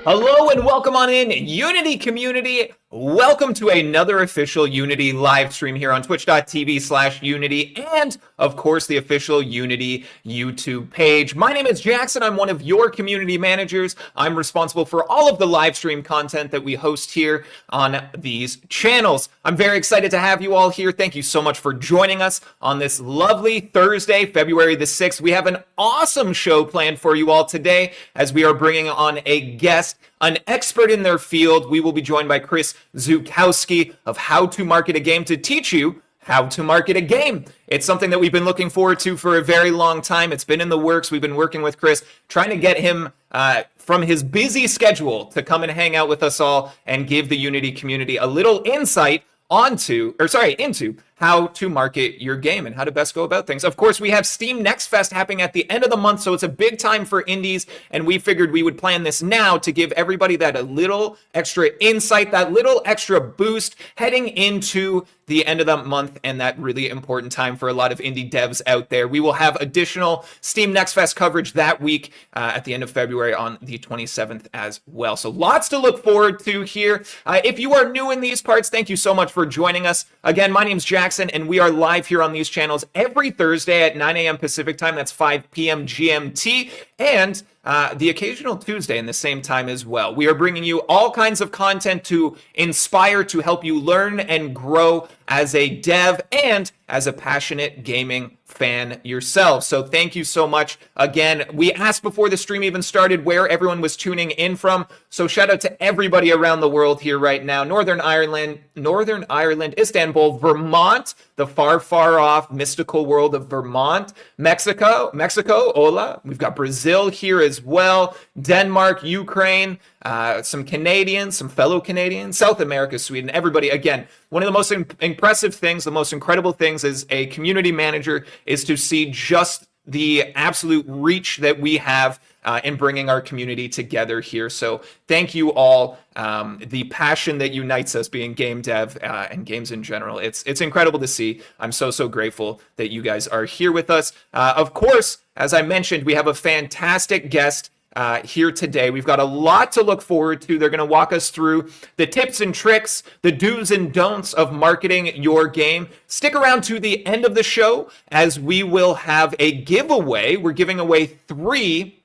Hello and welcome on in, Unity community. Welcome to another official Unity live stream here on twitch.tv/Unity and, of course, the official Unity YouTube page. My name is Jackson. I'm one of your community managers. I'm responsible for all of the live stream content that we host here on these channels. I'm very excited to have you all here. Thank you so much for joining us on this lovely Thursday, February the 6th. We have an awesome show planned for you all today as we are bringing on a guest, an expert in their field. We will be joined by Chris Zukowski of How to Market a Game to teach you how to market a game. It's something that we've been looking forward to for a very long time. It's been in the works. We've been working with Chris, trying to get him from his busy schedule to come and hang out with us all and give the Unity community a little insight into how to market your game and how to best go about things. Of course, we have Steam Next Fest happening at the end of the month, so it's a big time for indies, and we figured we would plan this now to give everybody that a little extra insight, that little extra boost heading into the end of the month and that really important time for a lot of indie devs out there. We will have additional Steam Next Fest coverage that week at the end of February on the 27th as well. So lots to look forward to here. If you are new in these parts, thank you so much for joining us. Again, my name's Jackson, and we are live here on these channels every Thursday at 9 a.m. Pacific time. That's 5 p.m. GMT, and the occasional Tuesday in the same time as well. We are bringing you all kinds of content to inspire, to help you learn and grow as a dev and as a passionate gaming fan yourself. So thank you so much. Again, we asked before the stream even started where everyone was tuning in from. So shout out to everybody around the world here right now. Northern Ireland, Istanbul, Vermont, the far, far off mystical world of Vermont, Mexico, hola. We've got Brazil here as well, Denmark, Ukraine, some Canadians, some fellow Canadians, South America, Sweden, everybody. Again, one of the most impressive things, the most incredible things as a community manager is to see just the absolute reach that we have in bringing our community together here. So thank you all. The passion that unites us being game dev and games in general. It's incredible to see. I'm so grateful that you guys are here with us. Of course, as I mentioned, we have a fantastic guest here today. We've got a lot to look forward to. They're going to walk us through the tips and tricks, the do's and don'ts of marketing your game. Stick around to the end of the show as we will have a giveaway. We're giving away 3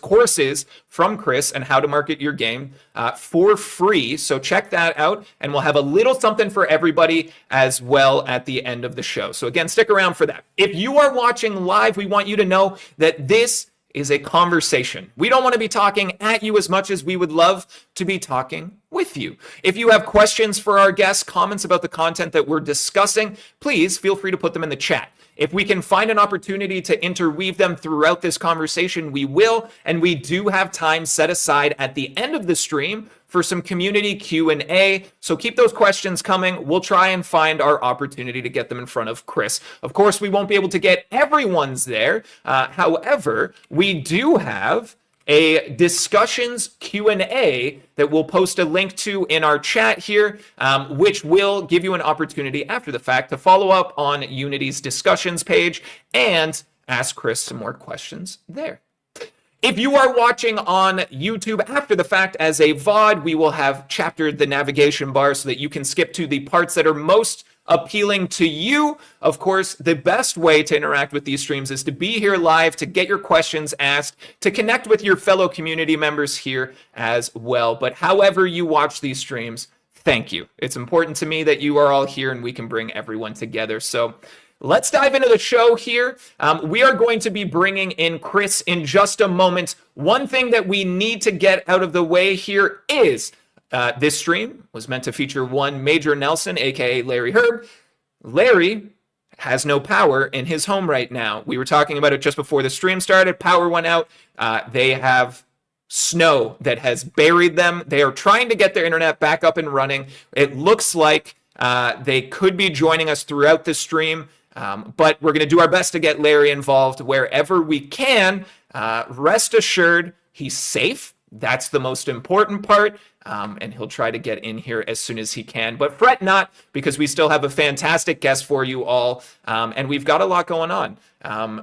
courses from Chris and how to market your game for free. So check that out, and we'll have a little something for everybody as well at the end of the show. So again, stick around for that. If you are watching live, we want you to know that this is a conversation. We don't want to be talking at you as much as we would love to be talking with you. If you have questions for our guests, comments about the content that we're discussing, please feel free to put them in the chat. If we can find an opportunity to interweave them throughout this conversation, we will, and we do have time set aside at the end of the stream for some community Q&A. So keep those questions coming. We'll try and find our opportunity to get them in front of Chris. Of course, we won't be able to get everyone's there. However, we do have a discussions Q&A that we'll post a link to in our chat here, which will give you an opportunity after the fact to follow up on Unity's discussions page and ask Chris some more questions there. If you are watching on YouTube after the fact as a VOD, we will have chaptered the navigation bar so that you can skip to the parts that are most appealing to you. Of course, the best way to interact with these streams is to be here live, to get your questions asked, to connect with your fellow community members here as well. But however you watch these streams, thank you. It's important to me that you are all here and we can bring everyone together. So let's dive into the show here. We are going to be bringing in Chris in just a moment. One thing that we need to get out of the way here is this stream was meant to feature one Major Nelson, aka Larry Hyrb. Larry has no power in his home right now. We were talking about it just before the stream started. Power went out. They have snow that has buried them. They are trying to get their internet back up and running. It looks like they could be joining us throughout the stream, but we're going to do our best to get Larry involved wherever we can. Rest assured, he's safe. That's the most important part, and he'll try to get in here as soon as he can. But fret not, because we still have a fantastic guest for you all, and we've got a lot going on.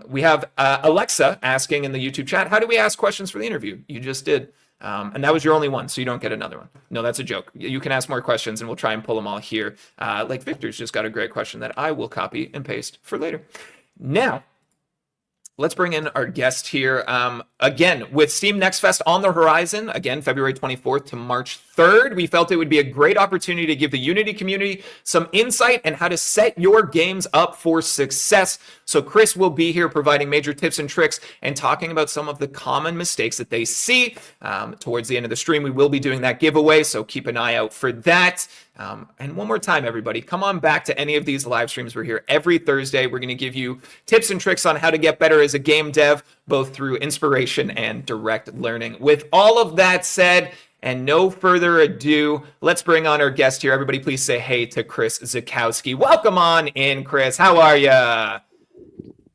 We have Alexa asking in the YouTube chat, how do we ask questions for the interview? You just did. And that was your only one, so you don't get another one. No, that's a joke. You can ask more questions, and we'll try and pull them all here. Like Victor's just got a great question that I will copy and paste for later. Now, let's bring in our guest here. Again, with Steam Next Fest on the horizon, again, February 24th to March 3rd, we felt it would be a great opportunity to give the Unity community some insight and how to set your games up for success. So Chris will be here providing major tips and tricks and talking about some of the common mistakes that they see. Towards the end of the stream, we will be doing that giveaway, so keep an eye out for that. And one more time, everybody, come on back to any of these live streams. We're here every Thursday. We're going to give you tips and tricks on how to get better as a game dev, both through inspiration and direct learning. With all of that said, and no further ado, let's bring on our guest here. Everybody, please say hey to Chris Zukowski. Welcome on in, Chris. How are you?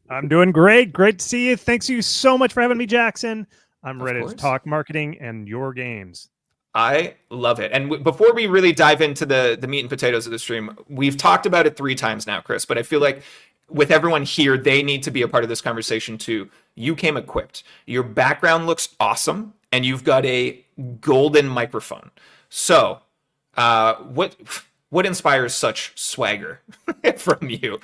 I'm doing great. Great to see you. Thanks you so much for having me, Jackson. I'm ready to talk marketing and your games. I love it. And before we really dive into the meat and potatoes of the stream, we've talked about it 3 times now, Chris, but I feel like with everyone here, they need to be a part of this conversation too. You came equipped. Your background looks awesome, and you've got a golden microphone. So what inspires such swagger from you?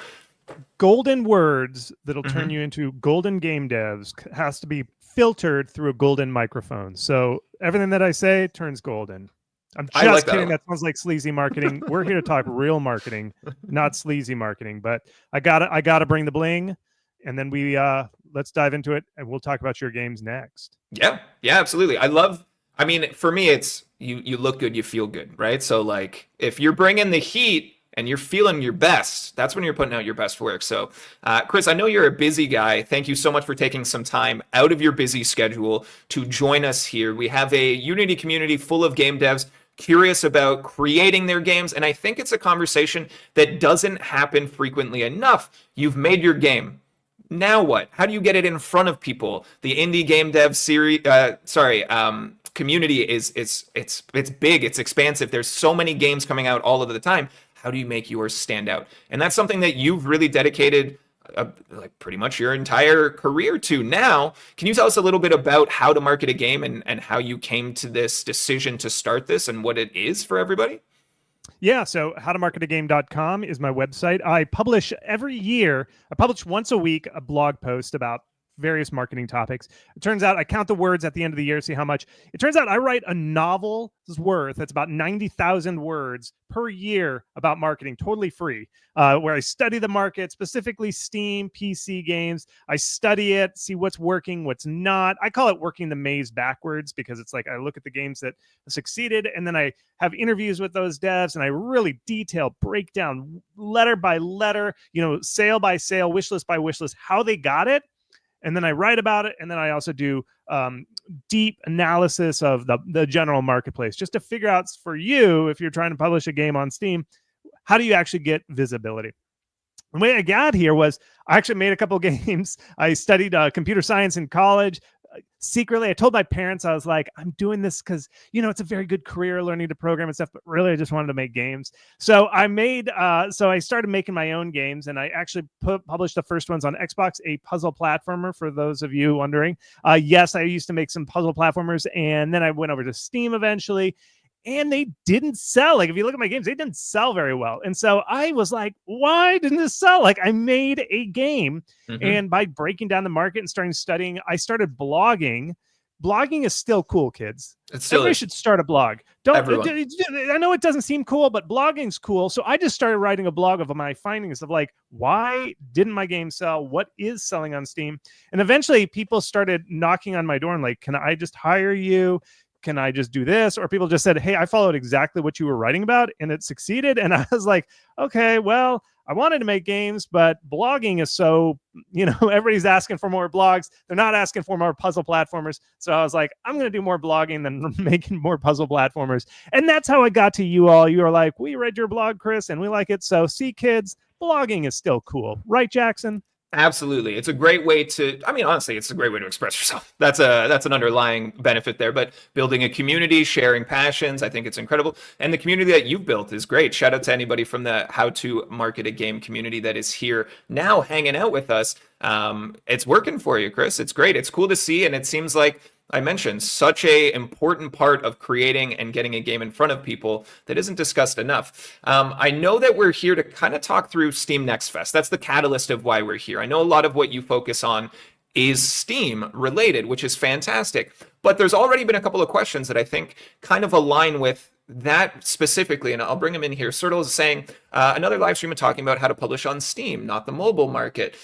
Golden words that'll turn you into golden game devs has to be filtered through a golden microphone. So everything that I say turns golden. I'm just kidding. That sounds like sleazy marketing. We're here to talk real marketing, not sleazy marketing. But I gotta bring the bling, and then we let's dive into it, and we'll talk about your games next. Yeah, absolutely. I mean, for me, it's you look good, you feel good, right? So like, if you're bringing the heat and you're feeling your best, that's when you're putting out your best work. So, Chris, I know you're a busy guy. Thank you so much for taking some time out of your busy schedule to join us here. We have a Unity community full of game devs curious about creating their games, and I think it's a conversation that doesn't happen frequently enough. You've made your game. Now what? How do you get it in front of people? The indie game dev community is it's big, it's expansive. There's so many games coming out all of the time. How do you make yours stand out? And that's something that you've really dedicated like pretty much your entire career to now. Can you tell us a little bit about how to market a game and how you came to this decision to start this and what it is for everybody? Yeah, so howtomarketagame.com is my website. I publish every year. I publish once a week a blog post about various marketing topics. It turns out I count the words at the end of the year, see how much. It turns out I write a novel's worth. That's about 90,000 words per year about marketing, totally free, where I study the market, specifically Steam, PC games. I study it, see what's working, what's not. I call it working the maze backwards, because it's like I look at the games that succeeded, and then I have interviews with those devs, and I really break down letter by letter, sale by sale, wish list by wish list, how they got it. And then I write about it, and then I also do deep analysis of the general marketplace, just to figure out for you, if you're trying to publish a game on Steam, how do you actually get visibility? The way I got here was I actually made a couple of games. I studied computer science in college. Secretly, I told my parents, I was like, I'm doing this because, it's a very good career learning to program and stuff, but really I just wanted to make games. So I started making my own games, and I actually published the first ones on Xbox, a puzzle platformer, for those of you wondering. Yes, I used to make some puzzle platformers, and then I went over to Steam eventually, and they didn't sell. Like, if you look at my games, they didn't sell very well. And so I was like, why didn't this sell? Like, I made a game, and by breaking down the market and starting studying, I started blogging. Blogging is still cool, kids. Everybody should start a blog. I know it doesn't seem cool, but blogging's cool. So I just started writing a blog of my findings of like, why didn't my game sell? What is selling on Steam? And eventually people started knocking on my door and like, can I just hire you? Can I just do this? Or people just said, hey, I followed exactly what you were writing about, and it succeeded. And I was like, okay, well, I wanted to make games, but blogging is so, everybody's asking for more blogs. They're not asking for more puzzle platformers. So I was like, I'm going to do more blogging than making more puzzle platformers. And that's how I got to you all. You are like, we read your blog, Chris, and we like it. So see, kids, blogging is still cool. Right, Jackson? Absolutely. It's a great way to, I mean, honestly, it's a great way to express yourself. That's an underlying benefit there. But building a community, sharing passions, I think it's incredible. And the community that you've built is great. Shout out to anybody from the How to Market a Game community that is here now hanging out with us. It's working for you, Chris. It's great. It's cool to see. And it seems like I mentioned such a important part of creating and getting a game in front of people that isn't discussed enough. I know that we're here to kind of talk through Steam Next Fest. That's the catalyst of why we're here. I know a lot of what you focus on is Steam related, which is fantastic. But there's already been a couple of questions that I think kind of align with that specifically, and I'll bring them in here. Sertal is saying another live stream talking about how to publish on Steam, not the mobile market.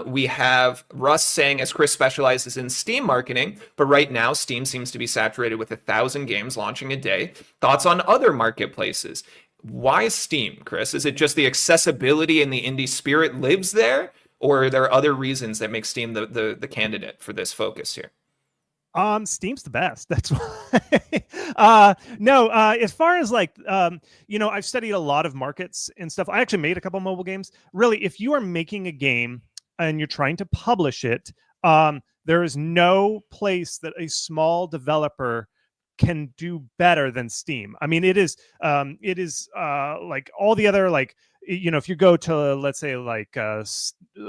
We have Russ saying, as Chris specializes in Steam marketing, but right now Steam seems to be saturated with 1,000 games launching a day. Thoughts on other marketplaces? Why Steam, Chris? Is it just the accessibility and the indie spirit lives there, or are there other reasons that make Steam the candidate for this focus here? Steam's the best. That's why. No, as far as like, I've studied a lot of markets and stuff. I actually made a couple mobile games. Really, if you are making a game and you're trying to publish it, there is no place that a small developer can do better than Steam. I mean, it is like all the other, like, if you go to, let's say, like a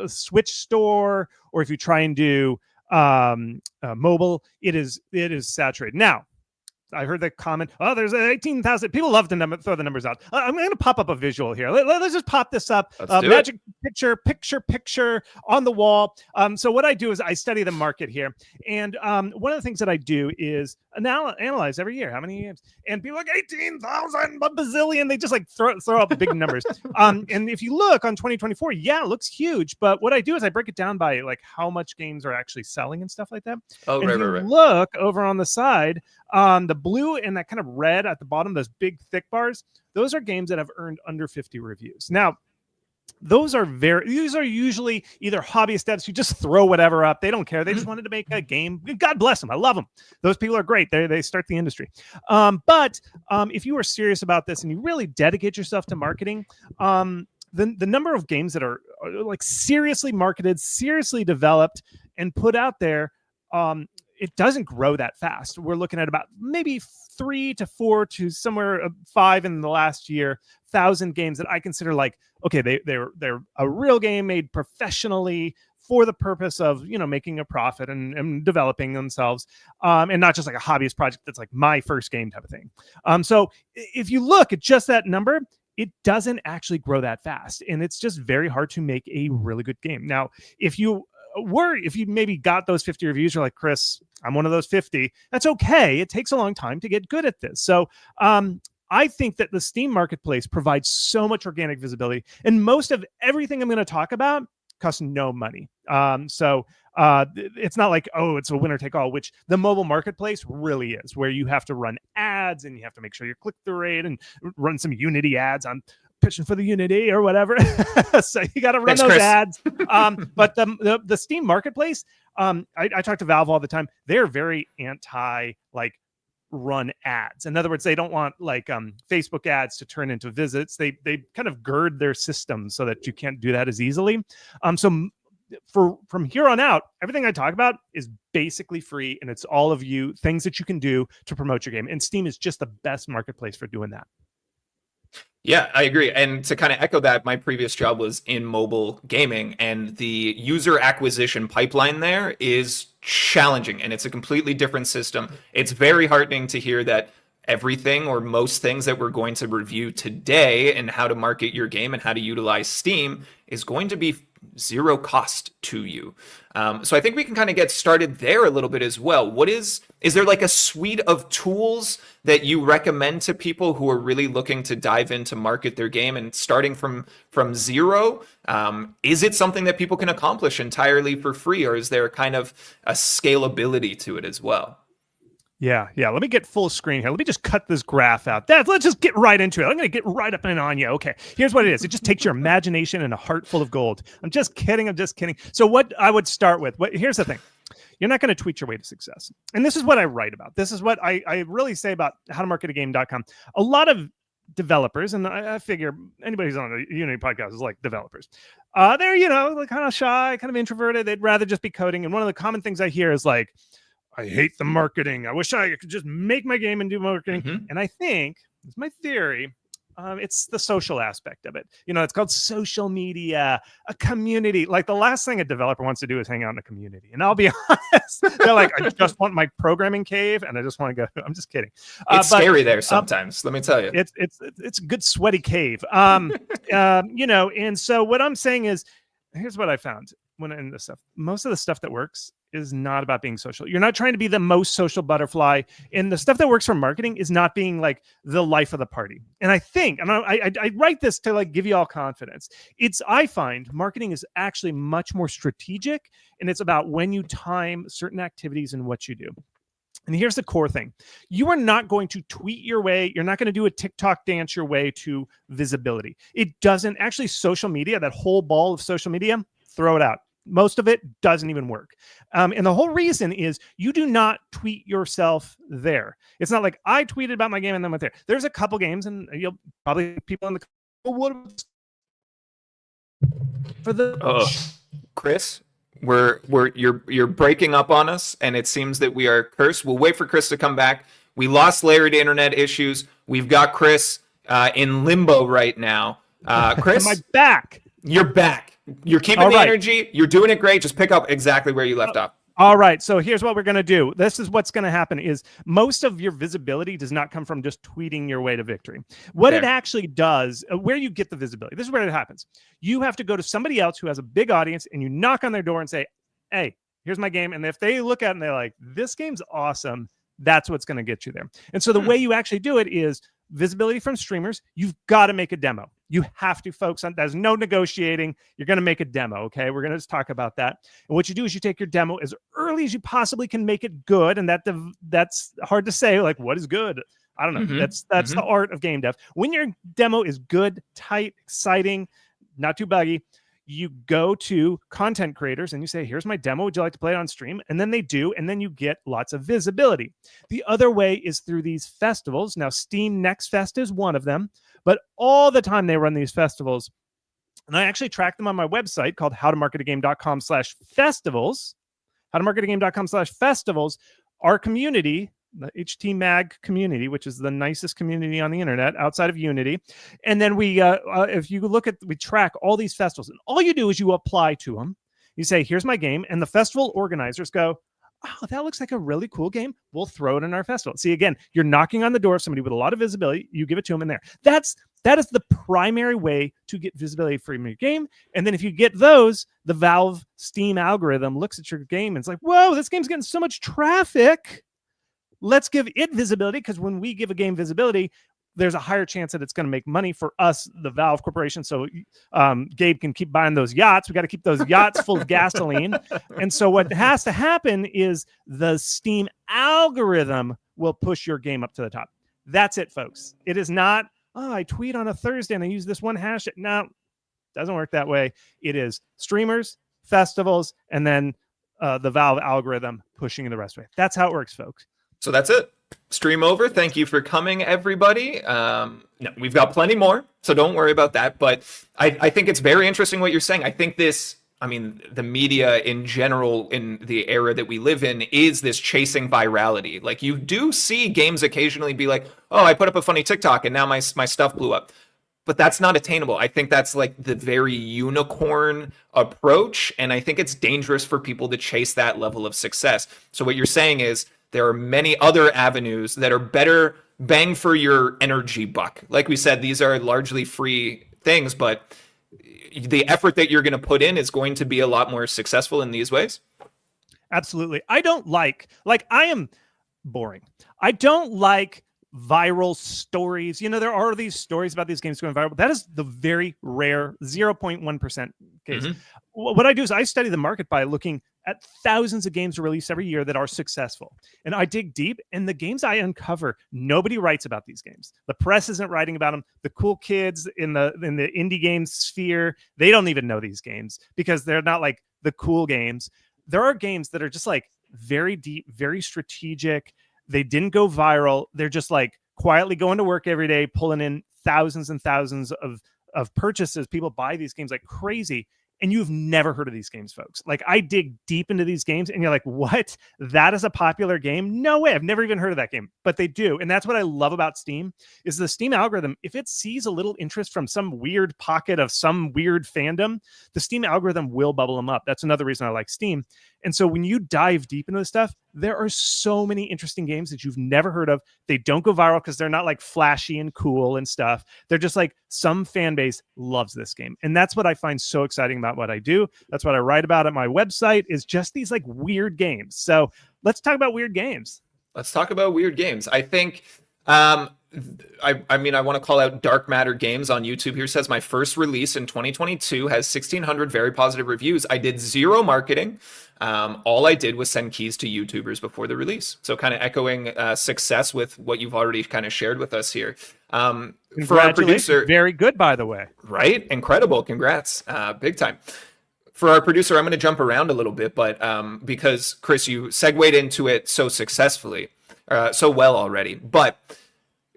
Switch store, or if you try and do mobile, it is saturated. Now, I heard the comment, oh, there's 18,000. People love to throw the numbers out. I'm going to pop up a visual here. Let's just pop this up. Magic picture on the wall. So what I do is I study the market here. And one of the things that I do is analyze every year how many games. And people are like 18,000, a bazillion. They just like throw up big numbers. And if you look on 2024, yeah, it looks huge. But what I do is I break it down by like how much games are actually selling and stuff like that. Oh, and right. Look over on the side, the blue and that kind of red at the bottom, those big thick bars, those are games that have earned under 50 reviews. Now, these are usually either hobbyist devs who just throw whatever up. They don't care. They just wanted to make a game. God bless them. I love them. Those people are great. They start the industry. But if you are serious about this and you really dedicate yourself to marketing, the number of games that are like seriously marketed, seriously developed, and put out there, it doesn't grow that fast. We're looking at about maybe 3 to 4 to somewhere 5 in the last year, 1,000 games that I consider like, okay, they're a real game made professionally for the purpose of, making a profit and developing themselves, and not just like a hobbyist project that's like my first game type of thing. So if you look at just that number, it doesn't actually grow that fast, and it's just very hard to make a really good game. Now, if you maybe got those 50 reviews, you're like, Chris, I'm one of those 50. That's okay. It takes a long time to get good at this. So I think that the Steam marketplace provides so much organic visibility, and most of everything I'm going to talk about costs no money. So it's not like, oh, it's a winner take all, which the mobile marketplace really is, where you have to run ads and you have to make sure your click-through rate and run some Unity ads on pitching for the Unity or whatever. So you got to run those ads. But the Steam marketplace, I talk to Valve all the time. They're very anti like run ads. In other words, they don't want like Facebook ads to turn into visits. They kind of gird their system so that you can't do that as easily. So from here on out, everything I talk about is basically free, and it's all of you things that you can do to promote your game. And Steam is just the best marketplace for doing that. Yeah, I agree. And to kind of echo that, my previous job was in mobile gaming, and the user acquisition pipeline there is challenging, and it's a completely different system. It's very heartening to hear that everything or most things that we're going to review today and how to market your game and how to utilize Steam is going to be zero cost to you. So I think we can kind of get started there a little bit as well. Is there like a suite of tools that you recommend to people who are really looking to dive in to market their game and starting from zero? Is it something that people can accomplish entirely for free, or is there kind of a scalability to it as well? Yeah. Let me get full screen here. Let me just cut this graph out. Let's just get right into it. I'm going to get right up and on you. Okay, here's what it is. It just takes your imagination and a heart full of gold. I'm just kidding. So what I would start with, here's the thing. You're not going to tweet your way to success. And this is what I write about. This is what I really say about howtomarketagame.com. A lot of developers, and I figure anybody who's on a Unity podcast is like developers. They're, like kind of shy, kind of introverted. They'd rather just be coding. And one of the common things I hear is like, I hate the marketing. I wish I could just make my game and do marketing. Mm-hmm. And I think, it's my theory, it's the social aspect of it. It's called social media, a community. Like the last thing a developer wants to do is hang out in a community. And I'll be honest, they're like, I just want my programming cave and I just want to go. I'm just kidding. It's scary there sometimes. Let me tell you, it's a good sweaty cave. And so what I'm saying is, here's what I found when in this stuff. Most of the stuff that works is not about being social. You're not trying to be the most social butterfly. And the stuff that works for marketing is not being like the life of the party. And I think, and I write this to like give you all confidence. I find marketing is actually much more strategic, and it's about when you time certain activities and what you do. And here's the core thing. You are not going to tweet your way. You're not going to do a TikTok dance your way to visibility. It doesn't actually. Social media, that whole ball of social media, throw it out. Most of it doesn't even work. And the whole reason is you do not tweet yourself there. It's not like I tweeted about my game and then went there. There's a couple games, and you'll probably people in the for the Chris, you're breaking up on us, and it seems that we are cursed. We'll wait for Chris to come back. We lost Larry to internet issues. We've got Chris in limbo right now. Chris, am I back? You're back. You're keeping the energy. You're doing it great. Just pick up exactly where you left off. All right. So here's what we're going to do. This is what's going to happen is most of your visibility does not come from just tweeting your way to victory. What it actually does, where you get the visibility, this is where it happens. You have to go to somebody else who has a big audience and you knock on their door and say, hey, here's my game. And if they look at it and they're like, this game's awesome, that's what's going to get you there. And so the way you actually do it is visibility from streamers. You've got to make a demo. You have to focus on. There's no negotiating. You're going to make a demo. Okay. We're going to just talk about that. And what you do is you take your demo as early as you possibly can make it good. And that's hard to say. Like, what is good? I don't know. Mm-hmm. That's the art of game dev. When your demo is good, tight, exciting, not too buggy, you go to content creators and you say, here's my demo. Would you like to play it on stream? And then they do. And then you get lots of visibility. The other way is through these festivals. Now, Steam Next Fest is one of them, but all the time they run these festivals. And I actually track them on my website called howtomarketagame.com/festivals. Howtomarketagame.com/festivals. Our community, the HTMAG community, which is the nicest community on the internet outside of Unity. And then we track all these festivals, and all you do is you apply to them. You say, here's my game. And the festival organizers go, oh, that looks like a really cool game. We'll throw it in our festival. See, again, you're knocking on the door of somebody with a lot of visibility. You give it to them in there. That is the primary way to get visibility for your game. And then if you get those, the Valve Steam algorithm looks at your game and it's like, whoa, this game's getting so much traffic. Let's give it visibility, because when we give a game visibility, there's a higher chance that it's going to make money for us, the Valve Corporation. So Gabe can keep buying those yachts. We got to keep those yachts full of gasoline. And so what has to happen is the Steam algorithm will push your game up to the top. That's it, folks. It is not, I tweet on a Thursday and I use this one hashtag. No, doesn't work that way. It is streamers, festivals, and then the Valve algorithm pushing the rest of it. That's how it works, folks. So that's it. Stream over. Thank you for coming, everybody. No, we've got plenty more, so don't worry about that. But I think it's very interesting what you're saying. I think the media in general in the era that we live in is this chasing virality. Like, you do see games occasionally be like, oh, I put up a funny TikTok and now my stuff blew up. But that's not attainable. I think that's like the very unicorn approach. And I think it's dangerous for people to chase that level of success. So what you're saying is, there are many other avenues that are better bang for your energy buck. Like we said, these are largely free things, but the effort that you're going to put in is going to be a lot more successful in these ways. Absolutely. I don't I am boring. I don't like viral stories. There are these stories about these games going viral. That is the very rare 0.1% case. Mm-hmm. What I do is I study the market by looking at thousands of games released every year that are successful. And I dig deep, and the games I uncover, nobody writes about these games. The press isn't writing about them. The cool kids in the indie game sphere, they don't even know these games because they're not like the cool games. There are games that are just like very deep, very strategic. They didn't go viral. They're just like quietly going to work every day, pulling in thousands and thousands of purchases. People buy these games like crazy. and you've never heard of these games, folks. Like, I dig deep into these games and you're like, what? That is a popular game? No way. I've never even heard of that game, but they do. And that's what I love about Steam is the Steam algorithm. If it sees a little interest from some weird pocket of some weird fandom, the Steam algorithm will bubble them up. That's another reason I like Steam. And so when you dive deep into this stuff, there are so many interesting games that you've never heard of. They don't go viral because they're not like flashy and cool and stuff. They're just like some fan base loves this game. And that's what I find so exciting about what I do. That's what I write about at my website is just these like weird games. So let's talk about weird games. Let's talk about weird games. I think, I want to call out Dark Matter Games on YouTube here. Says my first release in 2022 has 1,600 very positive reviews. I did zero marketing. All I did was send keys to YouTubers before the release. So kind of echoing success with what you've already kind of shared with us here. For our producer, very good, by the way. Right? Incredible. Congrats. Big time. For our producer, I'm going to jump around a little bit, but because Chris, you segued into it so successfully, so well already, but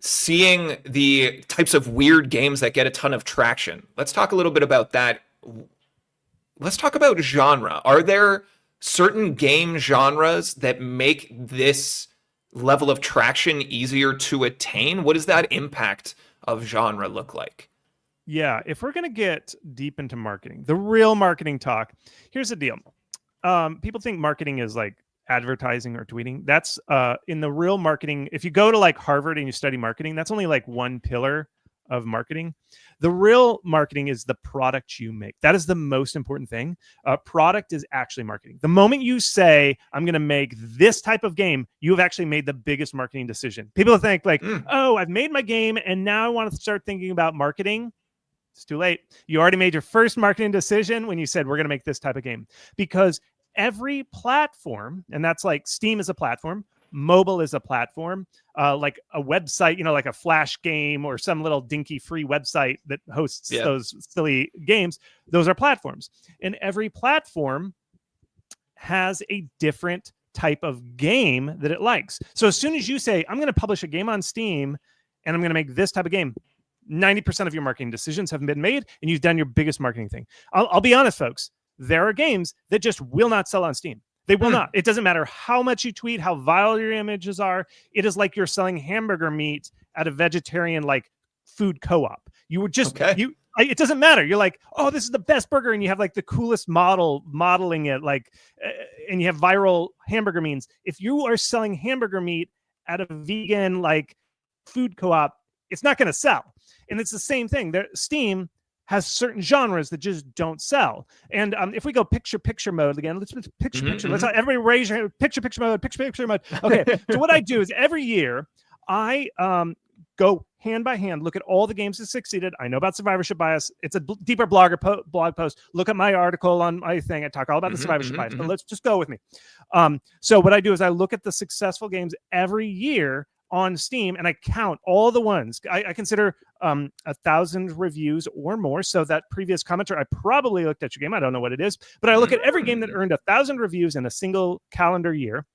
seeing the types of weird games that get a ton of traction. Let's talk a little bit about that. Let's talk about genre. Are there certain game genres that make this level of traction easier to attain? What does that impact of genre look like? Yeah, if we're going to get deep into marketing, the real marketing talk, here's the deal. People think marketing is like advertising or tweeting. That's in the real marketing. If you go to like Harvard and you study marketing, that's only like one pillar of marketing. The real marketing is the product you make. That is the most important thing. Product is actually marketing. The moment you say, I'm going to make this type of game, you have actually made the biggest marketing decision. People think like, oh, I've made my game and now I want to start thinking about marketing. It's too late. You already made your first marketing decision when you said, we're going to make this type of game. Because every platform, and that's like Steam is a platform, mobile is a platform, like a website, you know, like a Flash game or some little dinky free website that hosts those silly games. Those are platforms. And every platform has a different type of game that it likes. So as soon as you say, I'm going to publish a game on Steam and I'm going to make this type of game, 90% of your marketing decisions have been made and you've done your biggest marketing thing. I'll be honest, folks. There are games that just will not sell on Steam. They will not. It doesn't matter how much you tweet, how viral your images are. It is like you're selling hamburger meat at a vegetarian like food co-op. You would just it doesn't matter. You're like, oh, this is the best burger, and you have like the coolest model modeling it, like, and you have viral hamburger memes. If you are selling hamburger meat at a vegan like food co-op, it's not going to sell. And it's the same thing. Steam has certain genres that just don't sell. And if we go picture mode again, let's picture. Let's everybody raise your hand. Picture mode. Okay. So what I do is every year I go hand by hand, look at all the games that succeeded. I know about survivorship bias. It's a deeper blog post. Look at my article on my thing. I talk all about the survivorship bias, but let's just go with me. So what I do is I look at the successful games every year on Steam, and I count all the ones. I consider 1,000 reviews or more. So that previous commenter, I probably looked at your game. I don't know what it is, but I look at every game that earned 1,000 reviews in a single calendar year.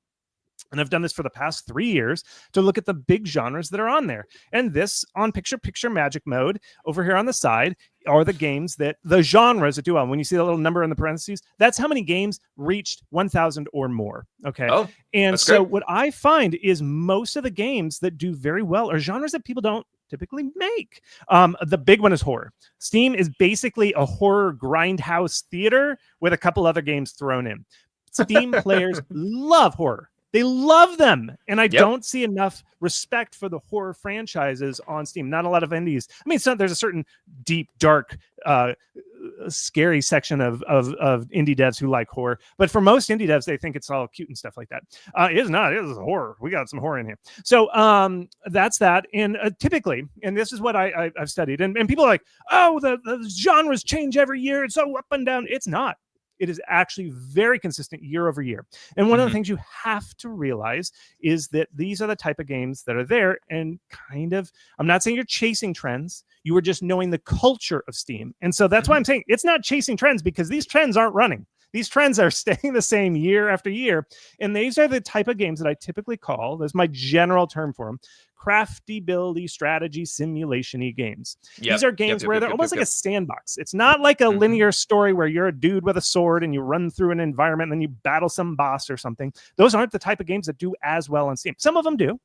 And I've done this for the past 3 years to look at the big genres that are on there. And this on picture magic mode over here on the side are the games that the genres that do well. When you see the little number in the parentheses, that's how many games reached 1,000 or more. Okay. Oh, and so what I find is most of the games that do very well are genres that people don't typically make. The big one is horror. Steam is basically a horror grindhouse theater with a couple other games thrown in. Steam players love horror. They love them. And I don't see enough respect for the horror franchises on Steam. Not a lot of indies. I mean, there's a certain deep, dark, scary section of indie devs who like horror. But for most indie devs, they think it's all cute and stuff like that. It is not. It is horror. We got some horror in here. So that's that. And typically, and this is what I've studied, and people are like, oh, the genres change every year. It's so up and down. It's not. It is actually very consistent year over year. And one of the things you have to realize is that these are the type of games that are there and kind of, I'm not saying you're chasing trends. You are just knowing the culture of Steam. And so that's why I'm saying it's not chasing trends, because these trends aren't running. these trends are staying the same year after year. And these are the type of games that I typically call, that's my general term for them, crafty, buildy, strategy, simulation-y games. These are games where they're almost like a sandbox. It's not like a linear story where you're a dude with a sword and you run through an environment and then you battle some boss or something. Those aren't the type of games that do as well on Steam. Some of them do.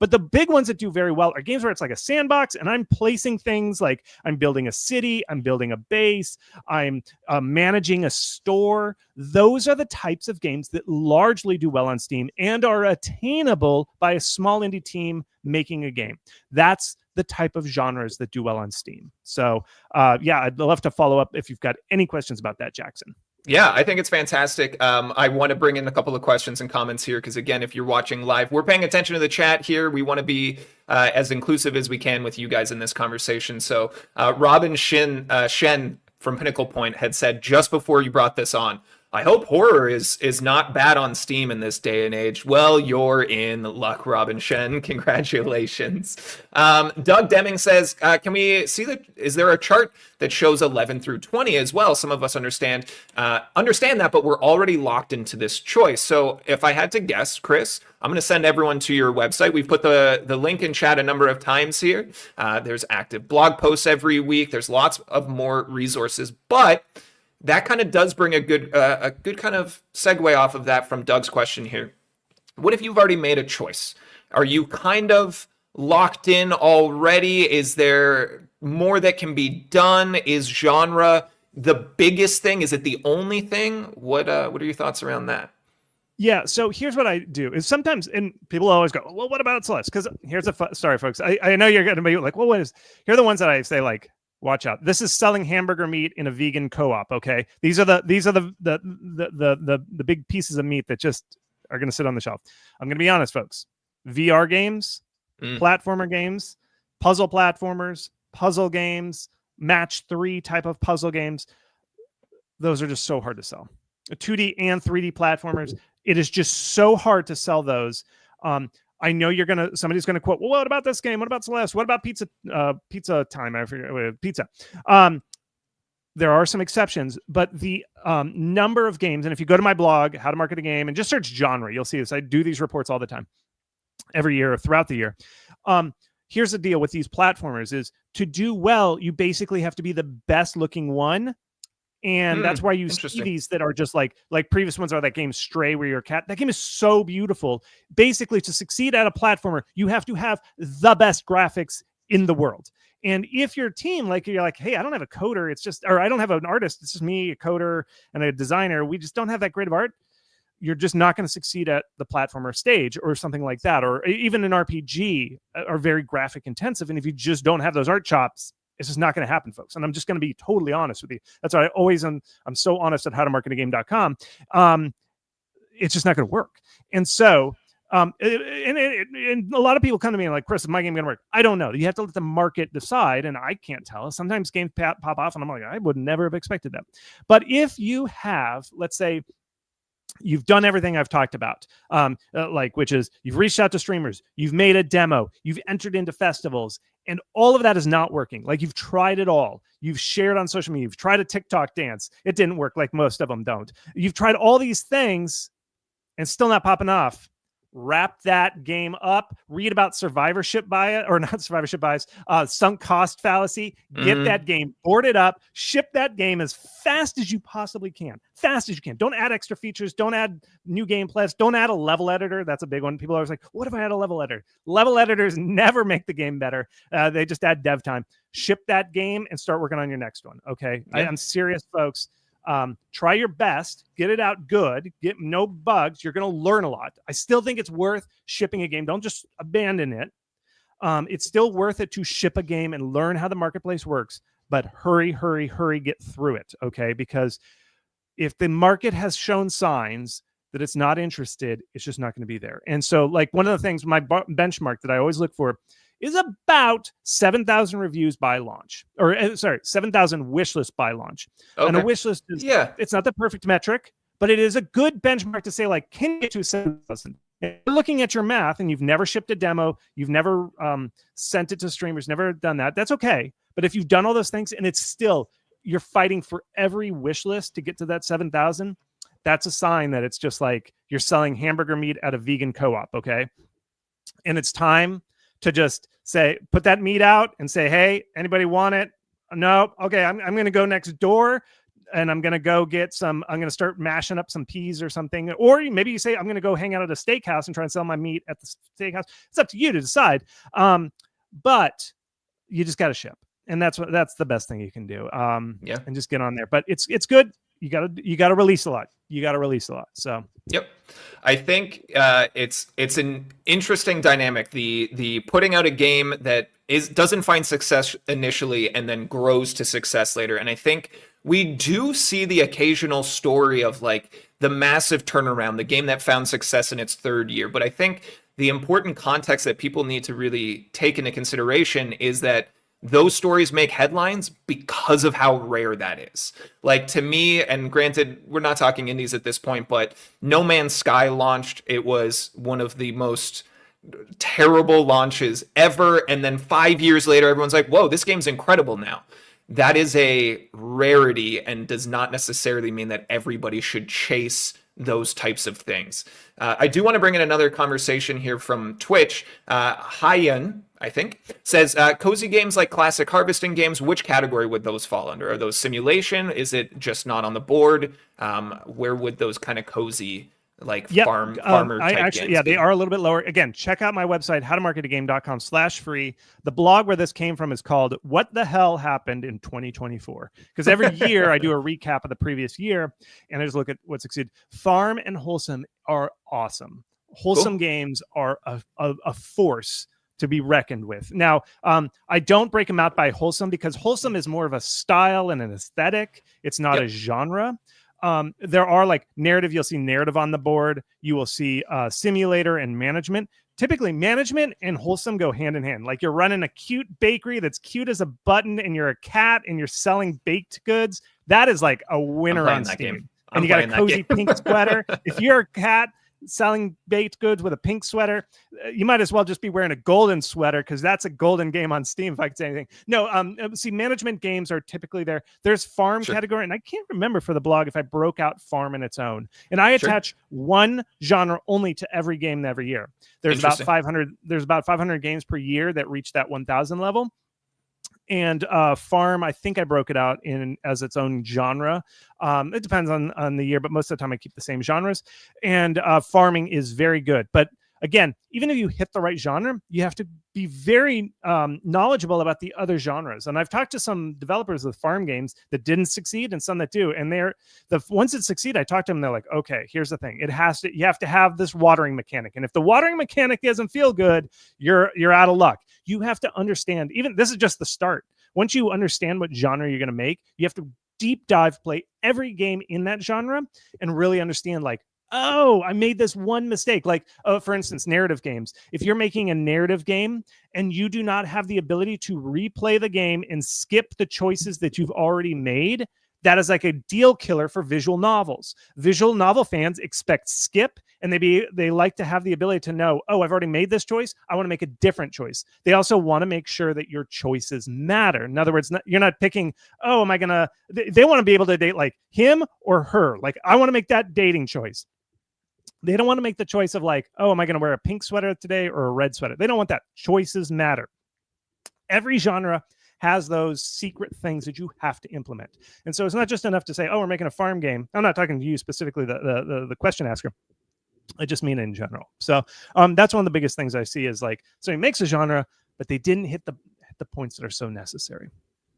But the big ones that do very well are games where it's like a sandbox and I'm placing things, like I'm building a city, I'm building a base, I'm managing a store. Those are the types of games that largely do well on Steam and are attainable by a small indie team making a game. That's the type of genres that do well on Steam. So yeah, I'd love to follow up if you've got any questions about that, Jackson. Yeah, I think it's fantastic. I want to bring in a couple of questions and comments here because, again, if you're watching live, we're paying attention to the chat here. We want to be as inclusive as we can with you guys in this conversation. So Robin Shen from Pinnacle Point had said just before you brought this on, I hope horror is not bad on Steam in this day and age. Well, you're in luck, Robin Shen. Congratulations. Doug Deming says, can we see is there a chart that shows 11 through 20 as well? Some of us understand that, but we're already locked into this choice. So if I had to guess, Chris, I'm going to send everyone to your website. We've put the link in chat a number of times here. There's active blog posts every week. There's lots of more resources, but that kind of does bring a good kind of segue off of that from Doug's question here. What if you've already made a choice? Are you kind of locked in already? Is there more that can be done? Is genre the biggest thing? Is it the only thing? What are your thoughts around that? Yeah, so here's what I do is sometimes, and people always go, well, what about Celeste? Because here's sorry, folks. I know you're going to be like, well, here are the ones that I say, like, watch out. This is selling hamburger meat in a vegan co-op. Okay, these are the big pieces of meat that just are going to sit on the shelf. I'm going to be honest, folks. VR games, platformer games, puzzle platformers, puzzle games, match 3 type of puzzle games. Those are just so hard to sell. 2D and 3D platformers. It is just so hard to sell those. I know somebody's gonna quote, well, what about this game? What about Celeste? What about pizza time? I forget, pizza. There are some exceptions, but the number of games, and if you go to my blog, How to Market a Game, and just search genre, you'll see this. I do these reports all the time, every year or throughout the year. Here's the deal with these platformers is to do well, you basically have to be the best looking one. And that's why you see these that are just like previous ones are that game Stray where you're a cat. That game is so beautiful. Basically, to succeed at a platformer, you have to have the best graphics in the world. And if your team, like you're like, hey, I don't have a coder, or I don't have an artist, it's just me, a coder, and a designer. We just don't have that great of art. You're just not going to succeed at the platformer stage or something like that. Or even an RPG are very graphic intensive. And if you just don't have those art chops, it's just not going to happen, folks. And I'm just going to be totally honest with you. That's why I'm so honest at howtomarketagame.com. It's just not going to work. And so, and a lot of people come to me and like, Chris, is my game going to work? I don't know. You have to let the market decide. And I can't tell. Sometimes games pop off and I'm like, I would never have expected that. But if you have, let's say, you've done everything I've talked about, which is you've reached out to streamers, you've made a demo, you've entered into festivals, and all of that is not working. Like you've tried it all. You've shared on social media. You've tried a TikTok dance. It didn't work, like most of them don't. You've tried all these things and still not popping off. Wrap that game up. Read about survivorship bias, or not survivorship bias, sunk cost fallacy. Get that game boarded up. Ship that game as fast as you possibly can. Fast as you can. Don't add extra features. Don't add new gameplays. Don't add a level editor. That's a big one. People are always like, what if I had a level editor? Level editors never make the game better. They just add dev time. Ship that game and start working on your next one. Okay. Yeah. I'm serious, folks. Try your best, get it out good, get no bugs. You're going to learn a lot. I still think it's worth shipping a game. Don't just abandon it. It's still worth it to ship a game and learn how the marketplace works, but hurry, get through it. Okay. Because if the market has shown signs that it's not interested, it's just not going to be there. And so like one of the things, my benchmark that I always look for is about 7,000 reviews by launch, or 7,000 wish lists by launch. Okay. And a wish list is, it's not the perfect metric, but it is a good benchmark to say, like, can you get to 7,000? If you're looking at your math and you've never shipped a demo, you've never sent it to streamers, never done that, that's okay. But if you've done all those things and it's still, you're fighting for every wish list to get to that 7,000, that's a sign that it's just like you're selling hamburger meat at a vegan co-op, okay? And it's time to just say, put that meat out and say, hey, anybody want it? No. Okay, I'm going to go next door and I'm going to go get some, I'm going to start mashing up some peas or something. Or maybe you say, I'm going to go hang out at a steakhouse and try and sell my meat at the steakhouse. It's up to you to decide. But you just got to ship. And that's the best thing you can do. And just get on there. But it's good. You gotta release a lot. So yep, I think it's an interesting dynamic. The putting out a game that doesn't find success initially and then grows to success later. And I think we do see the occasional story of like the massive turnaround, the game that found success in its third year. But I think the important context that people need to really take into consideration is that those stories make headlines because of how rare that is. Like, to me, and granted, we're not talking indies at this point, but No Man's Sky launched. It was one of the most terrible launches ever. And then 5 years later, everyone's like, whoa, this game's incredible now. That is a rarity and does not necessarily mean that everybody should chase those types of things. I do want to bring in another conversation here from Twitch. Hyan, I think, says, cozy games like classic harvesting games, which category would those fall under? Are those simulation? Is it just not on the board? Where would those kind of cozy, like farmer type games be? They are a little bit lower. Again, check out my website, howtomarketagame.com/free. The blog where this came from is called What the Hell Happened in 2024? Because every year I do a recap of the previous year and I just look at what succeeded. Farm and Wholesome are awesome. Wholesome games are a force to be reckoned with. Now, I don't break them out by Wholesome because Wholesome is more of a style and an aesthetic. It's not a genre. There are like narrative. You'll see narrative on the board. You will see simulator and management. Typically, management and Wholesome go hand in hand. Like, you're running a cute bakery that's cute as a button and you're a cat and you're selling baked goods. That is like a winner on Steam. And you got a cozy pink sweater. If you're a cat selling baked goods with a pink sweater, you might as well just be wearing a golden sweater because that's a golden game on Steam, if I could say anything. No, see, management games are typically there. There's farm category, and I can't remember for the blog if I broke out farm in its own. And I attach one genre only to every game every year. There's about 500. There's about 500 games per year that reach that 1,000 level. And farm, I think I broke it out as its own genre. It depends on the year, but most of the time I keep the same genres. And farming is very good. But again, even if you hit the right genre, you have to be very knowledgeable about the other genres. And I've talked to some developers with farm games that didn't succeed and some that do. And the ones that succeed, I talk to them, they're like, okay, here's the thing. You have to have this watering mechanic. And if the watering mechanic doesn't feel good, you're out of luck. You have to understand, even this is just the start. Once you understand what genre you're going to make, you have to deep dive play every game in that genre and really understand, like, oh, I made this one mistake. Like, for instance, narrative games. If you're making a narrative game and you do not have the ability to replay the game and skip the choices that you've already made, that is like a deal killer for visual novels. Visual novel fans expect skip, and they like to have the ability to know, oh, I've already made this choice. I want to make a different choice. They also want to make sure that your choices matter. In other words, you're not picking, oh, am I going to... They want to be able to date like him or her. Like, I want to make that dating choice. They don't want to make the choice of like, oh, am I going to wear a pink sweater today or a red sweater? They don't want that. Choices matter. Every genre has those secret things that you have to implement. And so it's not just enough to say, oh, we're making a farm game. I'm not talking to you specifically, the question asker. I just mean in general. So that's one of the biggest things I see is like, so he makes a genre, but they didn't hit the points that are so necessary.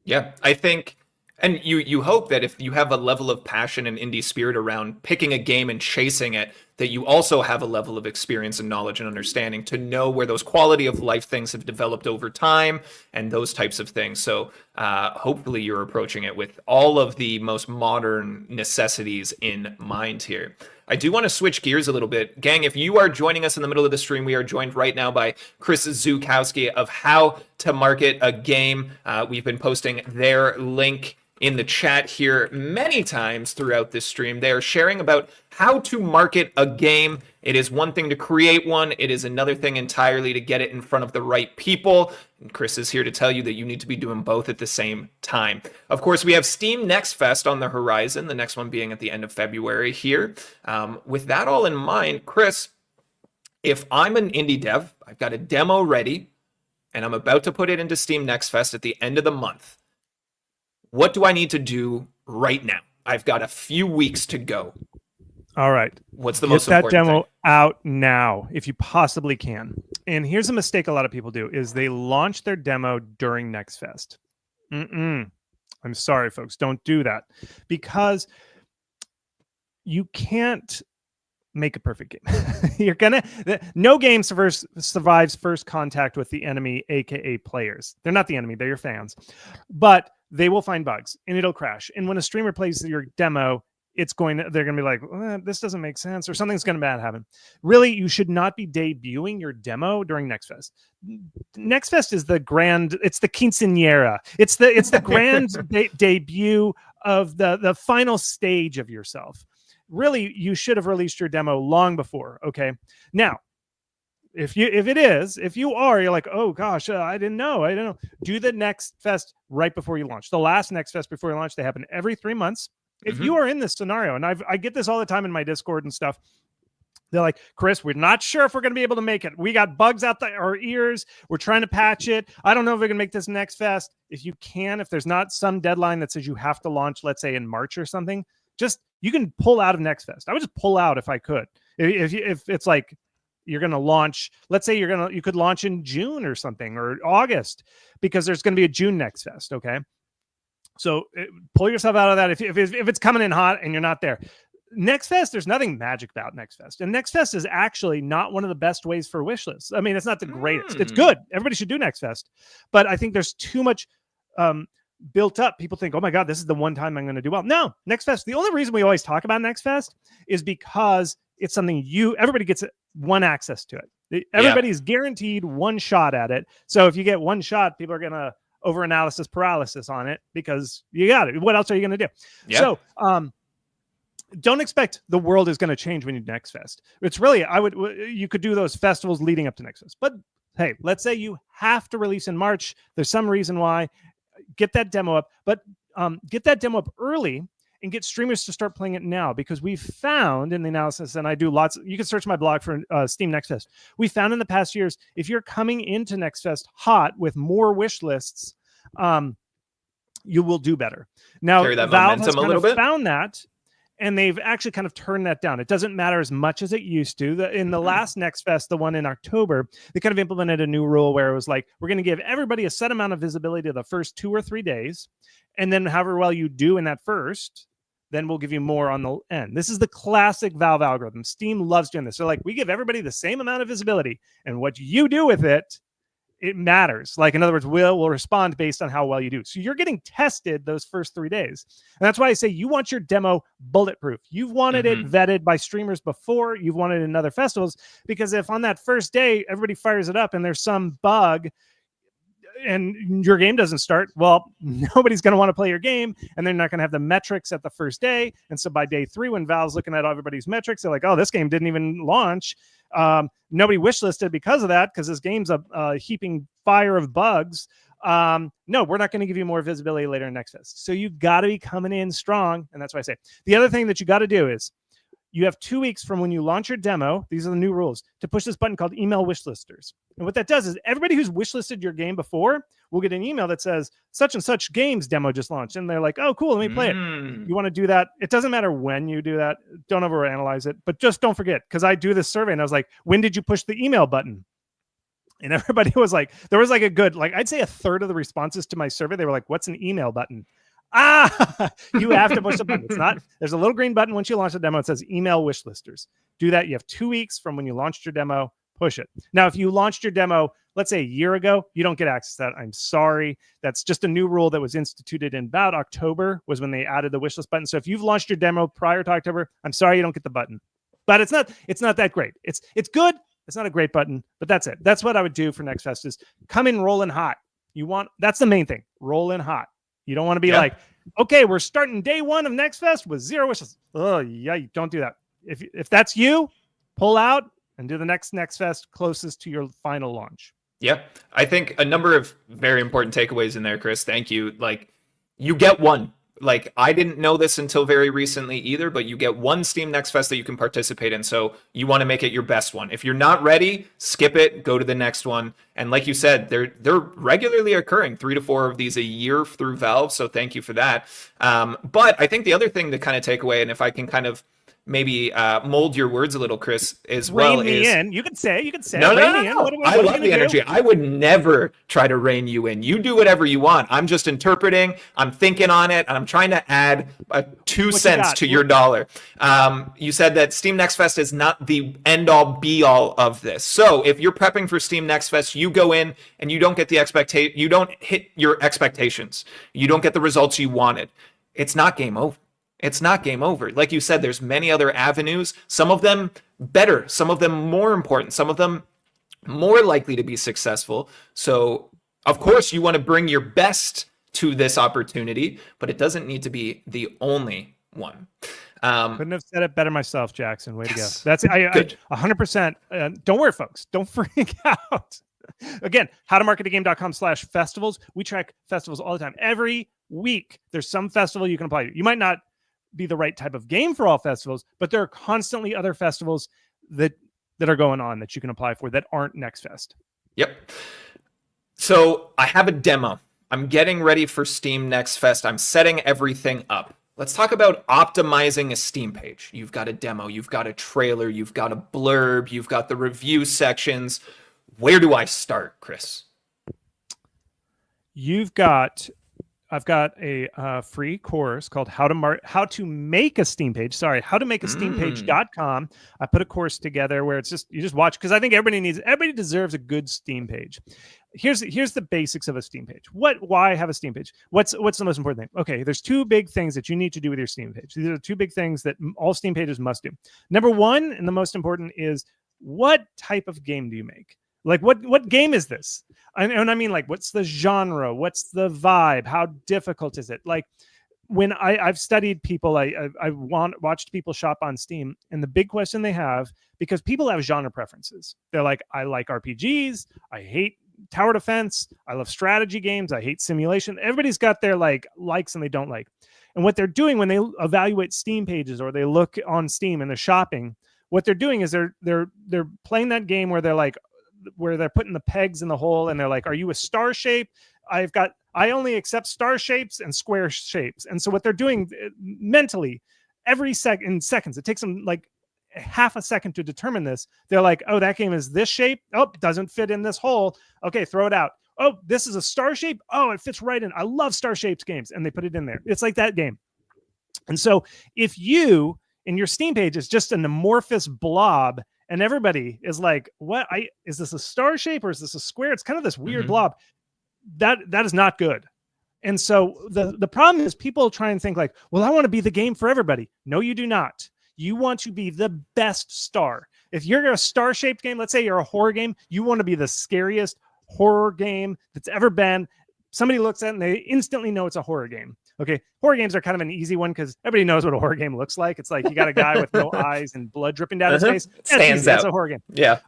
Yeah, I think, and you hope that if you have a level of passion and indie spirit around picking a game and chasing it, that you also have a level of experience and knowledge and understanding to know where those quality of life things have developed over time and those types of things. So hopefully you're approaching it with all of the most modern necessities in mind here. I do want to switch gears a little bit. Gang, if you are joining us in the middle of the stream, we are joined right now by Chris Zukowski of How to Market a Game. We've been posting their link in the chat here many times throughout this stream. They are sharing about how to market a game. It is one thing to create one. It is another thing entirely to get it in front of the right people. And Chris is here to tell you that you need to be doing both at the same time. Of course, we have Steam Next Fest on the horizon, the next one being at the end of February here. With that all in mind, Chris, if I'm an indie dev, I've got a demo ready, and I'm about to put it into Steam Next Fest at the end of the month, what do I need to do right now? I've got a few weeks to go. All right. What's the most important thing? Get that demo thing? out now, if you possibly can. And here's a mistake a lot of people do, is they launch their demo during Next Fest. I'm sorry, folks. Don't do that. Because you can't make a perfect game. No game survives first contact with the enemy, aka players. They're not the enemy, they're your fans. But they will find bugs and it'll crash. And when a streamer plays your demo, they're going to be like, this doesn't make sense, or something's going to bad happen. Really, you should not be debuting your demo during Next Fest. Next Fest is the grand, it's the quinceañera. It's the grand debut of the final stage of yourself. Really, you should have released your demo long before. Okay. Now, if you are, you're like, oh gosh, I didn't know. Do the Next Fest right before you launch. The last Next Fest before you launch, they happen every 3 months. If you are in this scenario, and I get this all the time in my Discord and stuff, they're like, Chris, we're not sure if we're going to be able to make it. We got bugs out our ears. We're trying to patch it. I don't know if we're going to make this Next Fest. If you can, if there's not some deadline that says you have to launch, let's say in March or something, you can pull out of Next Fest. I would just pull out if I could. If it's like you're going to launch, let's say you could launch in June or something, or August, because there's going to be a June Next Fest. Okay. So pull yourself out of that. If it's coming in hot and you're not there, Next Fest, there's nothing magic about Next Fest. And Next Fest is actually not one of the best ways for wish lists. I mean, it's not the greatest. It's good. Everybody should do Next Fest. But I think there's too much built up. People think, oh my God, this is the one time I'm going to do well. No, Next Fest. The only reason we always talk about Next Fest is because it's something everybody gets one access to it. Everybody's guaranteed one shot at it. So if you get one shot, people are going to over-analysis paralysis on it because you got it. What else are you going to do? Yeah. So don't expect the world is going to change when you do Next Fest. It's really, you could do those festivals leading up to Next Fest. But hey, let's say you have to release in March. There's some reason why. Get that demo up, but get that demo up early and get streamers to start playing it now, because we've found in the analysis, and I do lots, you can search my blog for Steam Next Fest. We found in the past years, if you're coming into Next Fest hot with more wish lists, you will do better. Now, Valve has kind of found that, and they've actually kind of turned that down. It doesn't matter as much as it used to. In the last Next Fest, the one in October, they kind of implemented a new rule where it was like, we're going to give everybody a set amount of visibility the first 2 or 3 days. And then however well you do in that first, then we'll give you more on the end. This is the classic Valve algorithm. Steam loves doing this. They're like, we give everybody the same amount of visibility, and what you do with it, it matters. Like, in other words, we'll respond based on how well you do. So you're getting tested those first 3 days. And that's why I say you want your demo bulletproof. You've wanted it vetted by streamers before. You've wanted it in other festivals, because if on that first day, everybody fires it up and there's some bug and your game doesn't start, well, nobody's going to want to play your game, and they're not going to have the metrics at the first day. And so by day 3, when Valve's looking at everybody's metrics, they're like, oh, this game didn't even launch. Nobody wishlisted because of that, because this game's a heaping fire of bugs. No, we're not going to give you more visibility later in Next Fest. So you got to be coming in strong, and that's why I say the other thing that you got to do is you have 2 weeks from when you launch your demo. These are the new rules to push this button called email wishlisters. And what that does is everybody who's wishlisted your game before will get an email that says such and such game's demo just launched. And they're like, oh, cool, let me play it. You want to do that? It doesn't matter when you do that. Don't overanalyze it, but just don't forget, because I do this survey and I was like, when did you push the email button? And everybody was like, there was like a good, like, I'd say a third of the responses to my survey, they were like, what's an email button? You have to push the button. It's not, there's a little green button once you launch the demo. It says email wishlisters. Do that. You have 2 weeks from when you launched your demo. Push it. Now, if you launched your demo, let's say a year ago, you don't get access to that. I'm sorry. That's just a new rule that was instituted in about October, was when they added the wishlist button. So if you've launched your demo prior to October, I'm sorry you don't get the button. But it's not that great. It's good. It's not a great button, but that's it. That's what I would do for Next Fest, is come in rolling hot. That's the main thing. Roll in hot. You don't want to be like, Okay, we're starting day one of Next Fest with 0 wishes. Oh, yeah, don't do that. If that's you, pull out and do the next Fest closest to your final launch. Yeah, I think a number of very important takeaways in there, Chris. Thank you. Like, you get one. Like, I didn't know this until very recently either, but you get one Steam Next Fest that you can participate in. So you want to make it your best one. If you're not ready, skip it, go to the next one. And like you said, they're regularly occurring, 3 to 4 of these a year through Valve. So thank you for that. But I think the other thing to kind of take away, and if I can kind of maybe mold your words a little, Chris, as well. Rein me in. You could say. No. I love the energy. I would never try to rein you in. You do whatever you want. I'm just interpreting. I'm thinking on it, and I'm trying to add 2 cents to your dollar. You said that Steam Next Fest is not the end-all, be-all of this. So if you're prepping for Steam Next Fest, you go in and you don't get the you don't hit your expectations. You don't get the results you wanted. It's not game over. It's not game over. Like you said, there's many other avenues, some of them better, some of them more important, some of them more likely to be successful. So, of course, you want to bring your best to this opportunity, but it doesn't need to be the only one. Couldn't have said it better myself, Jackson. Way to go. That's I 100%. Don't worry, folks. Don't freak out. Again, howtomarketagame.com/festivals. We track festivals all the time. Every week, there's some festival you can apply to. You might not be the right type of game for all festivals, but there are constantly other festivals that are going on that you can apply for that aren't Next Fest. Yep. So I have a demo. I'm getting ready for Steam Next Fest. I'm setting everything up. Let's talk about optimizing a Steam page. You've got a demo, you've got a trailer, you've got a blurb, you've got the review sections. Where do I start, Chris? I've got a free course called how to make a Steam page. Sorry, how to make a Steam page.com. I put a course together where it's just, you just watch, because I think everybody deserves a good Steam page. Here's the basics of a Steam page. Why have a Steam page? What's the most important thing? Okay, there's 2 big things that you need to do with your Steam page. These are 2 big things that all Steam pages must do. Number 1, and the most important, is what type of game do you make? Like, what game is this? And I mean, like, what's the genre? What's the vibe? How difficult is it? Like, when I've studied people, I watched people shop on Steam, and the big question they have, because people have genre preferences. They're like, I like RPGs. I hate tower defense. I love strategy games. I hate simulation. Everybody's got their likes and they don't like. And what they're doing when they evaluate Steam pages, or they look on Steam and they're shopping, what they're doing is they're playing that game where they're putting the pegs in the hole, and they're like, are you a star shape? I only accept star shapes and square shapes. And so what they're doing mentally, every seconds, it takes them like half a second to determine this. They're like, oh, that game is this shape. Oh, doesn't fit in this hole. Okay, throw it out. Oh, this is a star shape. Oh, it fits right in. I love star shaped games. And they put it in there. It's like that game. And so if you, in your Steam page, is just an amorphous blob, and everybody is like, what? Is this a star shape or is this a square? It's kind of this weird blob. That is not good. And so the problem is, people try and think like, well, I want to be the game for everybody. No, you do not. You want to be the best star. If you're a star-shaped game, let's say you're a horror game, you want to be the scariest horror game that's ever been. Somebody looks at it and they instantly know it's a horror game. Okay, horror games are kind of an easy one because everybody knows what a horror game looks like. It's like you got a guy with no eyes and blood dripping down his face. Stands out. That's a horror game. Yeah.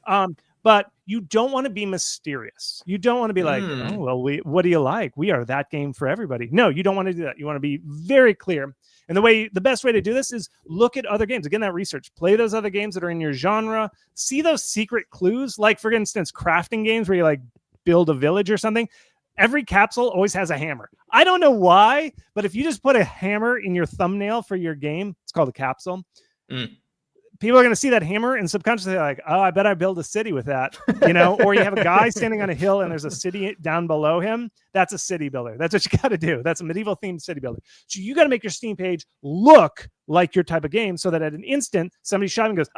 But you don't want to be mysterious. You don't want to be like, oh, well, what do you like? We are that game for everybody. No, you don't want to do that. You want to be very clear. And the best way to do this is look at other games. Again, that research. Play those other games that are in your genre. See those secret clues. Like, for instance, crafting games where you like build a village or something. Every capsule always has a hammer. I don't know why, but if you just put a hammer in your thumbnail for your game, it's called a capsule. People are going to see that hammer and subconsciously like, oh, I bet I build a city with that, or you have a guy standing on a hill and there's a city down below him. That's a city builder. That's what you got to do. That's a medieval themed city builder. So you got to make your Steam page look like your type of game so that at an instant, somebody's shopping and goes,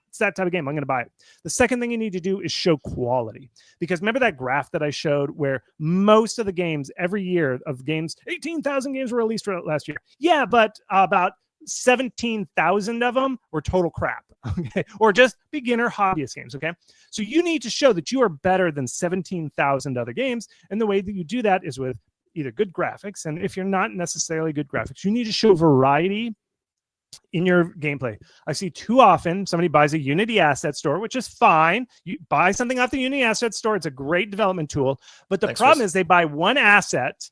it's that type of game. I'm going to buy it. The second thing you need to do is show quality, because remember that graph that I showed where most of the games every year of games, 18,000 games were released last year. Yeah, but about 17,000 of them were total crap, okay, or just beginner hobbyist games. Okay, so you need to show that you are better than 17,000 other games, and the way that you do that is with either good graphics, and if you're not necessarily good graphics, you need to show variety in your gameplay. I see too often somebody buys a Unity asset store, which is fine. You buy something off the Unity asset store. It's a great development tool. But the problem is they buy one asset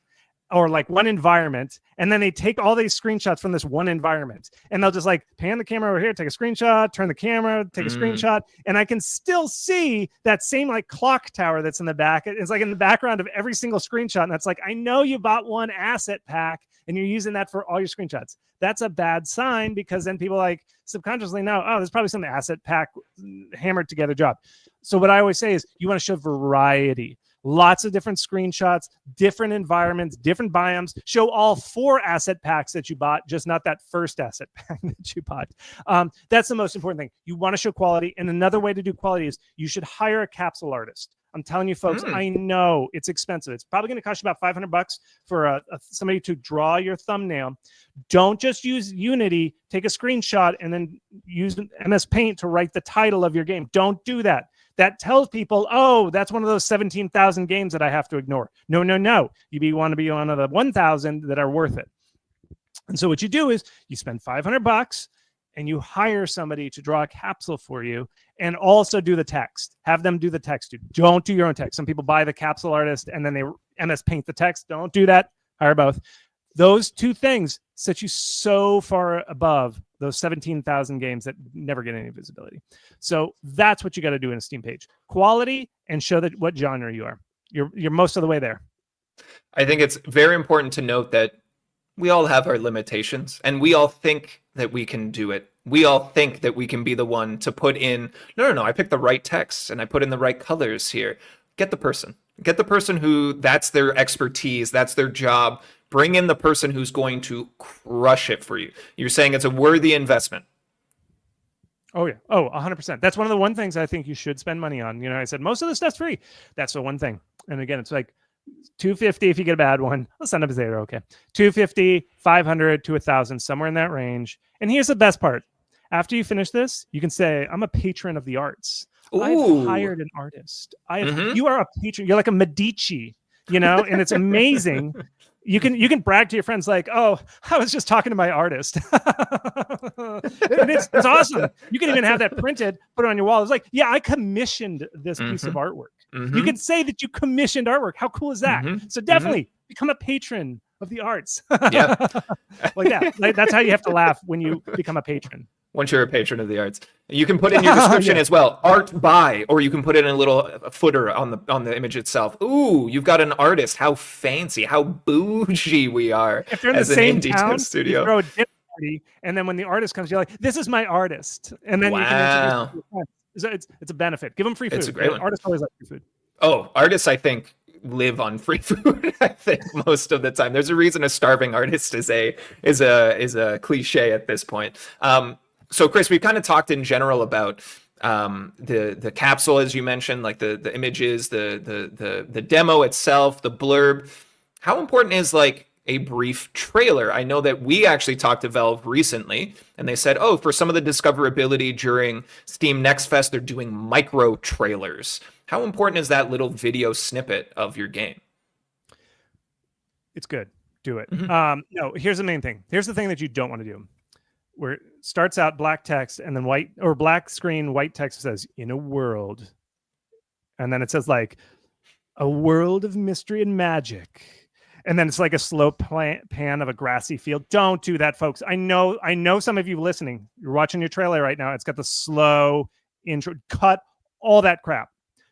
or like one environment, and then they take all these screenshots from this one environment, and they'll just like pan the camera over here, take a screenshot, turn the camera, take a screenshot, and I can still see that same like clock tower that's in the back. It's like in the background of every single screenshot, and that's like, I know you bought one asset pack and you're using that for all your screenshots. That's a bad sign, because then people like subconsciously know, oh, there's probably some asset pack hammered together job. So what I always say is you want to show variety. Lots of different screenshots, different environments, different biomes. Show all 4 asset packs that you bought, just not that first asset pack that you bought. That's the most important thing. You want to show quality. And another way to do quality is you should hire a capsule artist. I'm telling you, folks, I know it's expensive. It's probably going to cost you about $500 for somebody to draw your thumbnail. Don't just use Unity, take a screenshot, and then use MS Paint to write the title of your game. Don't do that. That tells people, oh, that's one of those 17,000 games that I have to ignore. No, no, no. You want to be one of the 1,000 that are worth it. And so what you do is you spend $500 and you hire somebody to draw a capsule for you and also do the text. Have them do the text. Don't do your own text. Some people buy the capsule artist and then they MS Paint the text. Don't do that. Hire both. Those 2 things set you so far above those 17,000 games that never get any visibility. So that's what you got to do in a Steam page. Quality, and show that what genre you are. You're most of the way there. I think it's very important to note that we all have our limitations, and we all think that we can do it. We all think that we can be the one to put in, no, I picked the right text and I put in the right colors here. Get the person. Get the person who, that's their expertise, that's their job. Bring in the person who's going to crush it for you. You're saying it's a worthy investment. Oh, yeah. Oh, 100%. That's one of the one things I think you should spend money on. You know, I said most of the stuff's free. That's the one thing. And again, it's like $250 if you get a bad one. Let's send up a zero. Okay. $250, $500 to $1,000, somewhere in that range. And here's the best part. After you finish this, you can say, I'm a patron of the arts. Ooh. I've hired an artist. You are a patron. You're like a Medici, you know, and it's amazing. You can brag to your friends like, oh, I was just talking to my artist. And it's awesome. You can even have that printed, put it on your wall. It's like, yeah, I commissioned this piece of artwork. You can say that you commissioned artwork. How cool is that? So definitely become a patron of the arts. Yeah. Like that. Like, that's how you have to laugh when you become a patron. Once you're a patron of the arts, you can put in your description as well, art by, or you can put in a little footer on the image itself. Ooh, you've got an artist. How fancy, how bougie we are. If you're in the same town, studio. You throw a dinner party, and then when the artist comes, you're like, "This is my artist," and then you can introduce your friends. So it's a benefit. Give them free food. It's a great one. Artists always like free food. Oh, artists, I think, live on free food. I think most of the time. There's a reason a starving artist is a cliche at this point. So, Chris, we've kind of talked in general about the capsule, as you mentioned, like the images, the demo itself, the blurb. How important is like a brief trailer? I know that we actually talked to Valve recently, and they said, oh, for some of the discoverability during Steam Next Fest, they're doing micro trailers. How important is that little video snippet of your game? It's good. Do it. No, here's the main thing. Here's the thing that you don't want to do. Where it starts out black text and then white or black screen, white text says in a world. And then it says like a world of mystery and magic. And then it's like a slow pan of a grassy field. Don't do that, folks. I know some of you listening, you're watching your trailer right now. It's got the slow intro. Cut all that crap.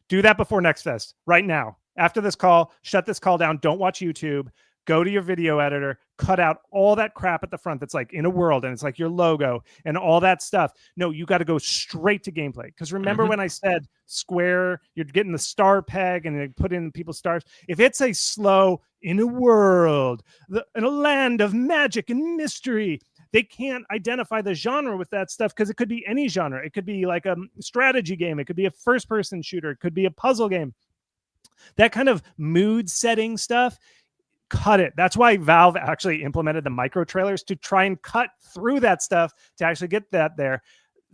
Do that before Next Fest right now. After this call, shut this call down. Don't watch YouTube. Go to your video editor, cut out all that crap at the front that's like in a world and it's like your logo and all that stuff. No, you got to go straight to gameplay. Because remember when I said square, you're getting the star peg and they put in people's stars. If it's a slow in a world, in a land of magic and mystery, they can't identify the genre with that stuff because it could be any genre. It could be like a strategy game. It could be a first-person shooter. It could be a puzzle game. That kind of mood setting stuff, cut it. That's why Valve actually implemented the micro trailers to try and cut through that stuff to actually get that there.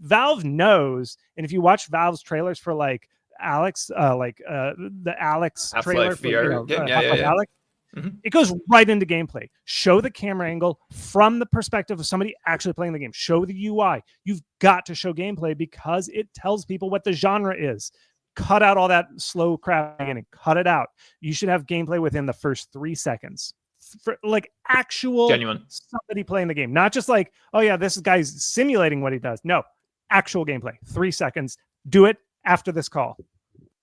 Valve knows, and if you watch Valve's trailers for like Alex, the Alex Half-Life trailer, VR. For, Half-Life Alex, It goes right into gameplay. Show the camera angle from the perspective of somebody actually playing the game. Show the UI. You've got to show gameplay because it tells people what the genre is. Cut out all that slow crap and cut it out. You should have gameplay within the first 3 seconds. For like actual genuine somebody playing the game, not just like, oh yeah, this guy's simulating what he does. No, actual gameplay. 3 seconds. Do it after this call.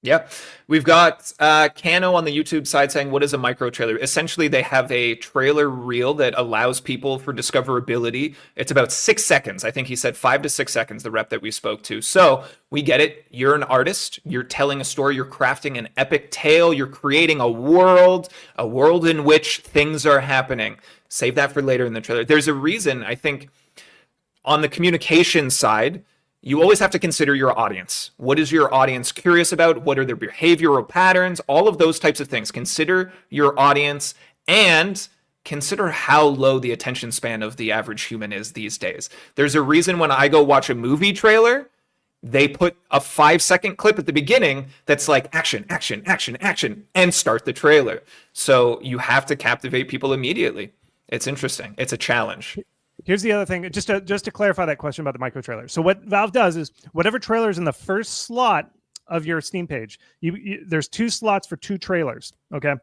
Yep. We've got Kano on the YouTube side saying, what is a micro trailer? Essentially, they have a trailer reel that allows people for discoverability. It's about 6 seconds. I think he said 5 to 6 seconds, the rep that we spoke to. So we get it. You're an artist. You're telling a story. You're crafting an epic tale. You're creating a world in which things are happening. Save that for later in the trailer. There's a reason, I think, on the communication side, you always have to consider your audience. What is your audience curious about? What are their behavioral patterns? All of those types of things. Consider your audience and consider how low the attention span of the average human is these days. There's a reason when I go watch a movie trailer, they put a 5-second clip at the beginning that's like action, action, action, action, and start the trailer. So you have to captivate people immediately. It's interesting. It's a challenge. Here's the other thing, just to clarify that question about the micro trailer. So what Valve does is whatever trailer is in the first slot of your Steam page, there's 2 slots for 2 trailers, okay?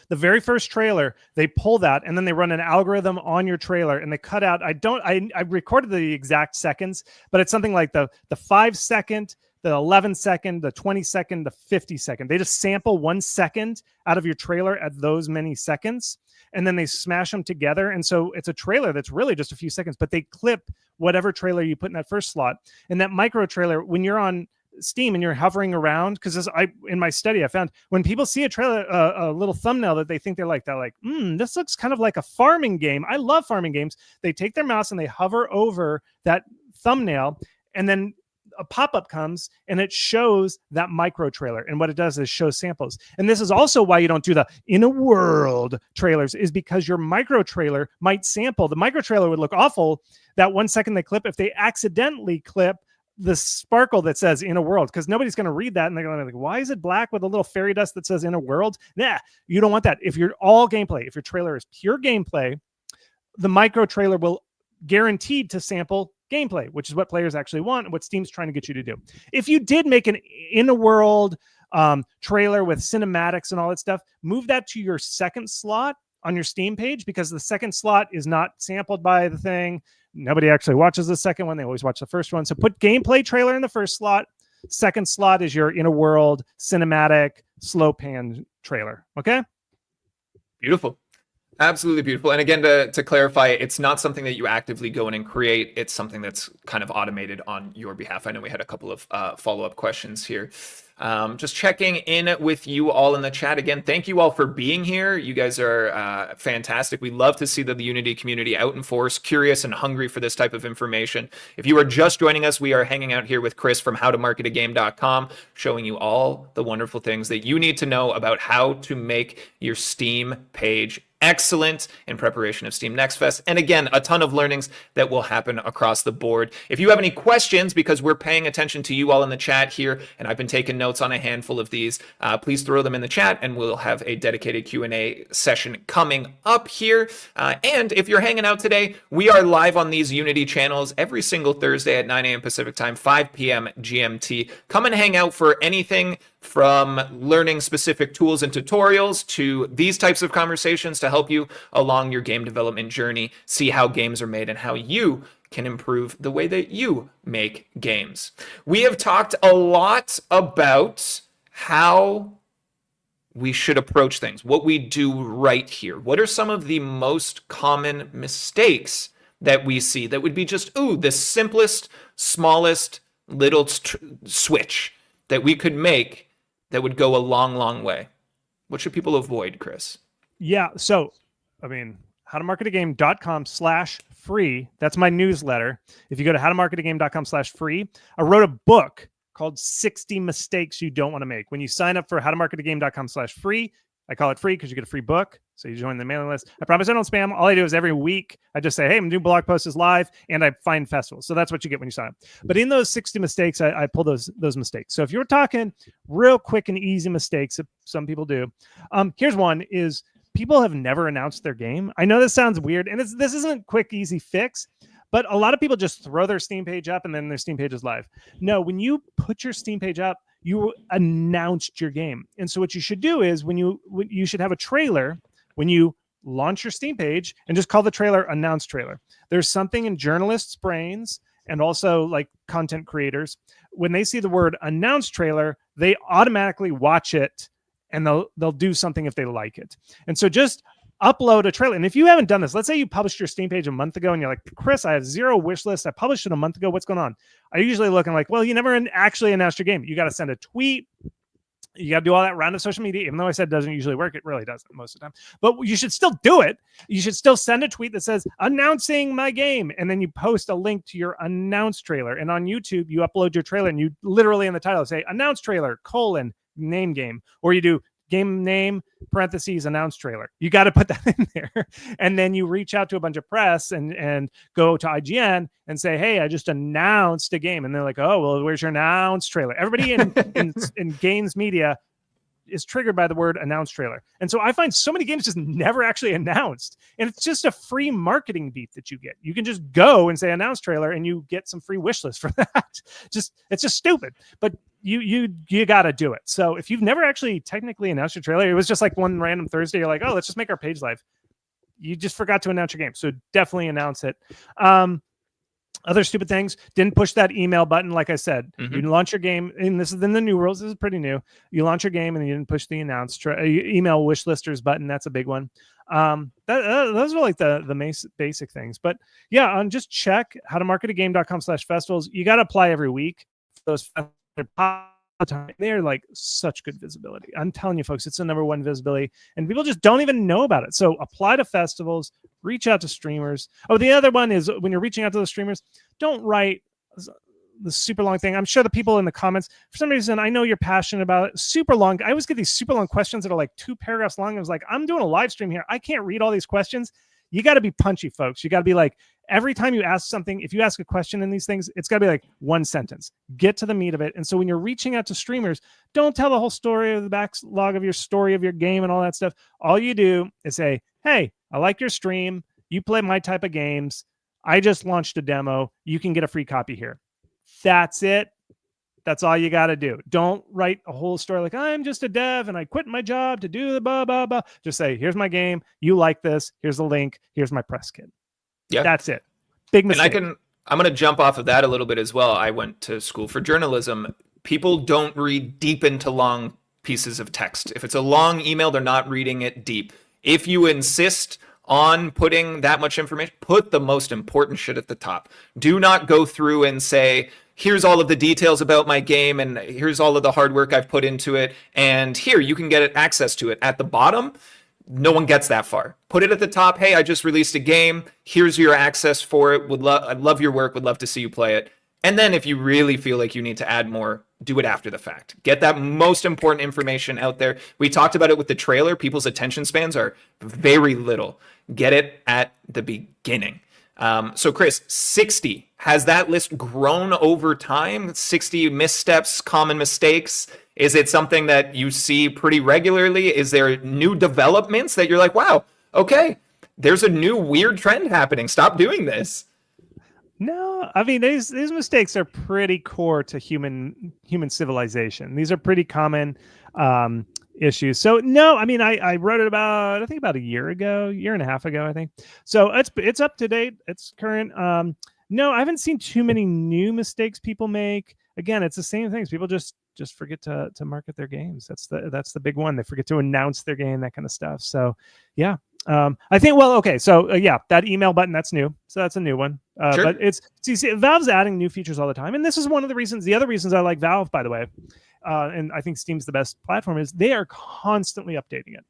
The very first trailer, they pull that and then they run an algorithm on your trailer and they cut out, I recorded the exact seconds, but it's something like the 5-second, the 11-second, the 20-second, the 50-second. They just sample 1 second out of your trailer at those many seconds, and then they smash them together. And so it's a trailer that's really just a few seconds, but they clip whatever trailer you put in that first slot. And that micro trailer, when you're on Steam and you're hovering around, because in my study, I found when people see a trailer, a little thumbnail that they think they're like, this looks kind of like a farming game. I love farming games. They take their mouse and they hover over that thumbnail, and then a pop-up comes and it shows that micro trailer. And what it does is show samples. And this is also why you don't do the in a world trailers, is because your micro trailer might sample. The micro trailer would look awful that 1 second they clip if they accidentally clip the sparkle that says in a world, because nobody's going to read that and they're going to be like, why is it black with a little fairy dust that says in a world? Nah, you don't want that. If you're all gameplay, if your trailer is pure gameplay, the micro trailer will guaranteed to sample gameplay, which is what players actually want and what Steam's trying to get you to do. If you did make an in-a-world trailer with cinematics and all that stuff, move that to your second slot on your Steam page, because the second slot is not sampled by the thing. Nobody actually watches the second one. They always watch the first one. So put gameplay trailer in the first slot. Second slot is your in-a-world cinematic slow pan trailer. Okay? Beautiful. Absolutely beautiful. And again, to clarify, it's not something that you actively go in and create. It's something that's kind of automated on your behalf. I know we had a couple of follow-up questions here. Just checking in with you all in the chat again. Thank you all for being here. You guys are fantastic. We love to see the Unity community out in force, curious and hungry for this type of information. If you are just joining us, we are hanging out here with Chris from howtomarketagame.com, showing you all the wonderful things that you need to know about how to make your Steam page excellent in preparation of Steam Next Fest. And again, a ton of learnings that will happen across the board. If you have any questions, because we're paying attention to you all in the chat here, and I've been taking notes on a handful of these, please throw them in the chat and we'll have a dedicated Q&A session coming up here. And if you're hanging out today, we are live on these Unity channels every single Thursday at 9 a.m. Pacific time, 5 p.m. GMT. Come and hang out for anything from learning specific tools and tutorials to these types of conversations to help you along your game development journey, see how games are made and how you can improve the way that you make games. We have talked a lot about how we should approach things, what we do right here. What are some of the most common mistakes that we see that would be just, the simplest, smallest little switch that we could make that would go a long, long way? What should people avoid, Chris? Yeah. So, howtomarketagame.com/free. That's my newsletter. If you go to howtomarketagame.com/free, I wrote a book called 60 Mistakes You Don't Want to Make. When you sign up for howtomarketagame.com/free, I call it free because you get a free book. So you join the mailing list. I promise I don't spam. All I do is every week, I just say, hey, I'm doing blog posts live, and I find festivals. So that's what you get when you sign up. But in those 60 mistakes, I pull those mistakes. So if you're talking real quick and easy mistakes, some people do. Here's one is people have never announced their game. I know this sounds weird, and this isn't a quick, easy fix, but a lot of people just throw their Steam page up and then their Steam page is live. No, when you put your Steam page up, you announced your game. And so what you should do is you should have a trailer when you launch your Steam page and just call the trailer announce trailer. There's something in journalists' brains and also like content creators. When they see the word announce trailer, they automatically watch it and they'll do something if they like it. And so just upload a trailer. And if you haven't done this, let's say you published your Steam page a month ago and you're like, Chris, I have 0 wish list. I published it a month ago. What's going on? I usually look and like, well, you never actually announced your game. You got to send a tweet. You got to do all that round of social media. Even though I said it doesn't usually work, it really doesn't most of the time. But you should still do it. You should still send a tweet that says, announcing my game. And then you post a link to your announce trailer. And on YouTube, you upload your trailer and you literally in the title say, announce trailer, name game. Or you do game name, parentheses, announce trailer. You got to put that in there. And then you reach out to a bunch of press and go to IGN and say, hey, I just announced a game. And they're like, oh, well, where's your announce trailer? Everybody in games media is triggered by the word announce trailer. And so I find so many games just never actually announced. And it's just a free marketing beat that you get. You can just go and say announce trailer and you get some free wish list for that. It's just stupid. But you got to do it. So if you've never actually technically announced your trailer, it was just like one random Thursday, you're like, oh, let's just make our page live. You just forgot to announce your game. So definitely announce it. Other stupid things, didn't push that email button. Like I said, you launch your game, and this is in the new rules. This is pretty new. You launch your game and you didn't push the announce email wish listers button. That's a big one. Those are like the basic things. But yeah, just check howtomarketagame.com/festivals. You got to apply every week for those they're like such good visibility. I'm telling you, folks, it's the #1 visibility, and people just don't even know about it. So apply to festivals, reach out to streamers. Oh, the other one is when you're reaching out to the streamers, don't write the super long thing. I'm sure the people in the comments, for some reason, I know you're passionate about it. Super long. I always get these super long questions that are like 2 paragraphs long. I was like, I'm doing a live stream here. I can't read all these questions. You got to be punchy, folks. You got to be like, every time you ask something, if you ask a question in these things, it's got to be like 1 sentence. Get to the meat of it. And so when you're reaching out to streamers, don't tell the whole story of the backlog of your story of your game and all that stuff. All you do is say, hey, I like your stream. You play my type of games. I just launched a demo. You can get a free copy here. That's it. That's all you got to do. Don't write a whole story like, I'm just a dev and I quit my job to do the blah, blah, blah. Just say, here's my game. You like this. Here's the link. Here's my press kit. Yeah, that's it. Big mistake. And I'm going to jump off of that a little bit as well. I went to school for journalism. People don't read deep into long pieces of text. If it's a long email, they're not reading it deep. If you insist on putting that much information, put the most important shit at the top. Do not go through and say, here's all of the details about my game and here's all of the hard work I've put into it. And here, you can get access to it. At the bottom, no one gets that far. Put it at the top. Hey, I just released a game. Here's your access for it. I love your work. Would love to see you play it. And then if you really feel like you need to add more, do it after the fact. Get that most important information out there. We talked about it with the trailer. People's attention spans are very little. Get it at the beginning. So Chris, 60, has that list grown over time? 60 missteps, common mistakes? Is it something that you see pretty regularly? Is there new developments that you're like, wow, okay, there's a new weird trend happening. Stop doing this. No, I mean, these mistakes are pretty core to human civilization. These are pretty common issues. So no, I mean, I wrote it about a year and a half ago, I think. So it's up to date. It's current. No, I haven't seen too many new mistakes people make. Again, it's the same things. People just forget to market their games. That's the big one. They forget to announce their game, that kind of stuff. So yeah. I think, well, okay. So yeah, that email button, that's new. So that's a new one. Sure. But you see, Valve's adding new features all the time. And this is one of the other reasons I like Valve, by the way. And I think Steam's the best platform is they are constantly updating it.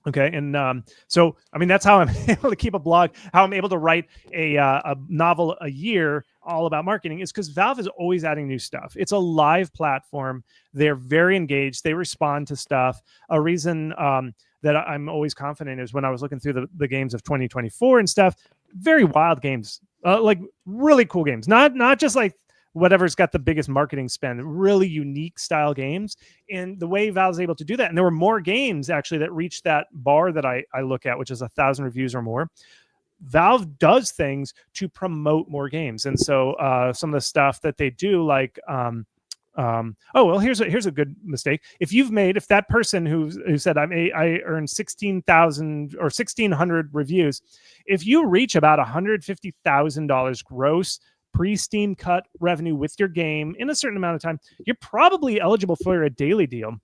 Okay. And so, I mean, that's how I'm able to keep a blog, how I'm able to write a novel a year all about marketing, is because Valve is always adding new stuff. It's a live platform. They're very engaged. They respond to stuff. A reason that I'm always confident is when I was looking through the games of 2024 and stuff, very wild games, like really cool games, not just like whatever's got the biggest marketing spend, really unique style games. And the way Valve's able to do that, and there were more games actually that reached that bar that I look at, which is 1,000 reviews or more. Valve does things to promote more games. And so some of the stuff that they do, like here's a good mistake. If that person who said I earned 16,000 or 1,600 reviews, if you reach about $150,000 gross pre-Steam cut revenue with your game in a certain amount of time, you're probably eligible for a daily deal.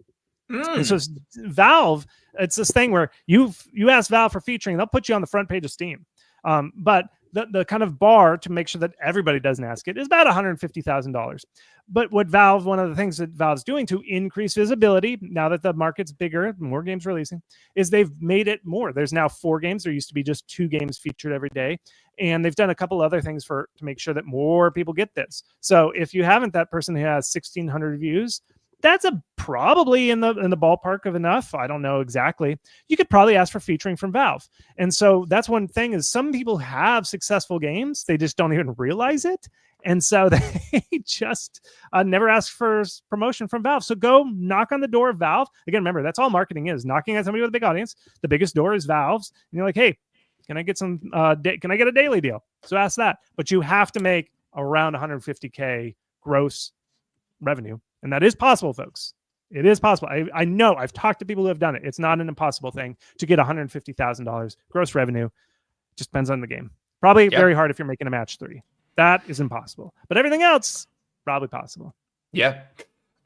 And so Valve, it's this thing where you ask Valve for featuring, they'll put you on the front page of Steam. But the kind of bar to make sure that everybody doesn't ask it is about $150,000. But one of the things that Valve's doing to increase visibility, now that the market's bigger, more games releasing, is they've made it more. There's now 4 games. There used to be just 2 games featured every day. And they've done a couple other things to make sure that more people get this. So if you haven't, that person who has 1,600 reviews, that's probably in the ballpark of enough. I don't know exactly. You could probably ask for featuring from Valve. And so that's one thing, is some people have successful games. They just don't even realize it. And so they just never ask for promotion from Valve. So go knock on the door of Valve. Again, remember, that's all marketing is, knocking at somebody with a big audience. The biggest door is Valve's. And you're like, hey, can I get can I get a daily deal? So ask that. But you have to make around 150K gross revenue. And that is possible, folks. It is possible. I know. I've talked to people who have done it. It's not an impossible thing to get $150,000 gross revenue. Just depends on the game. Probably very hard if you're making a match 3. That is impossible. But everything else, probably possible. Yeah.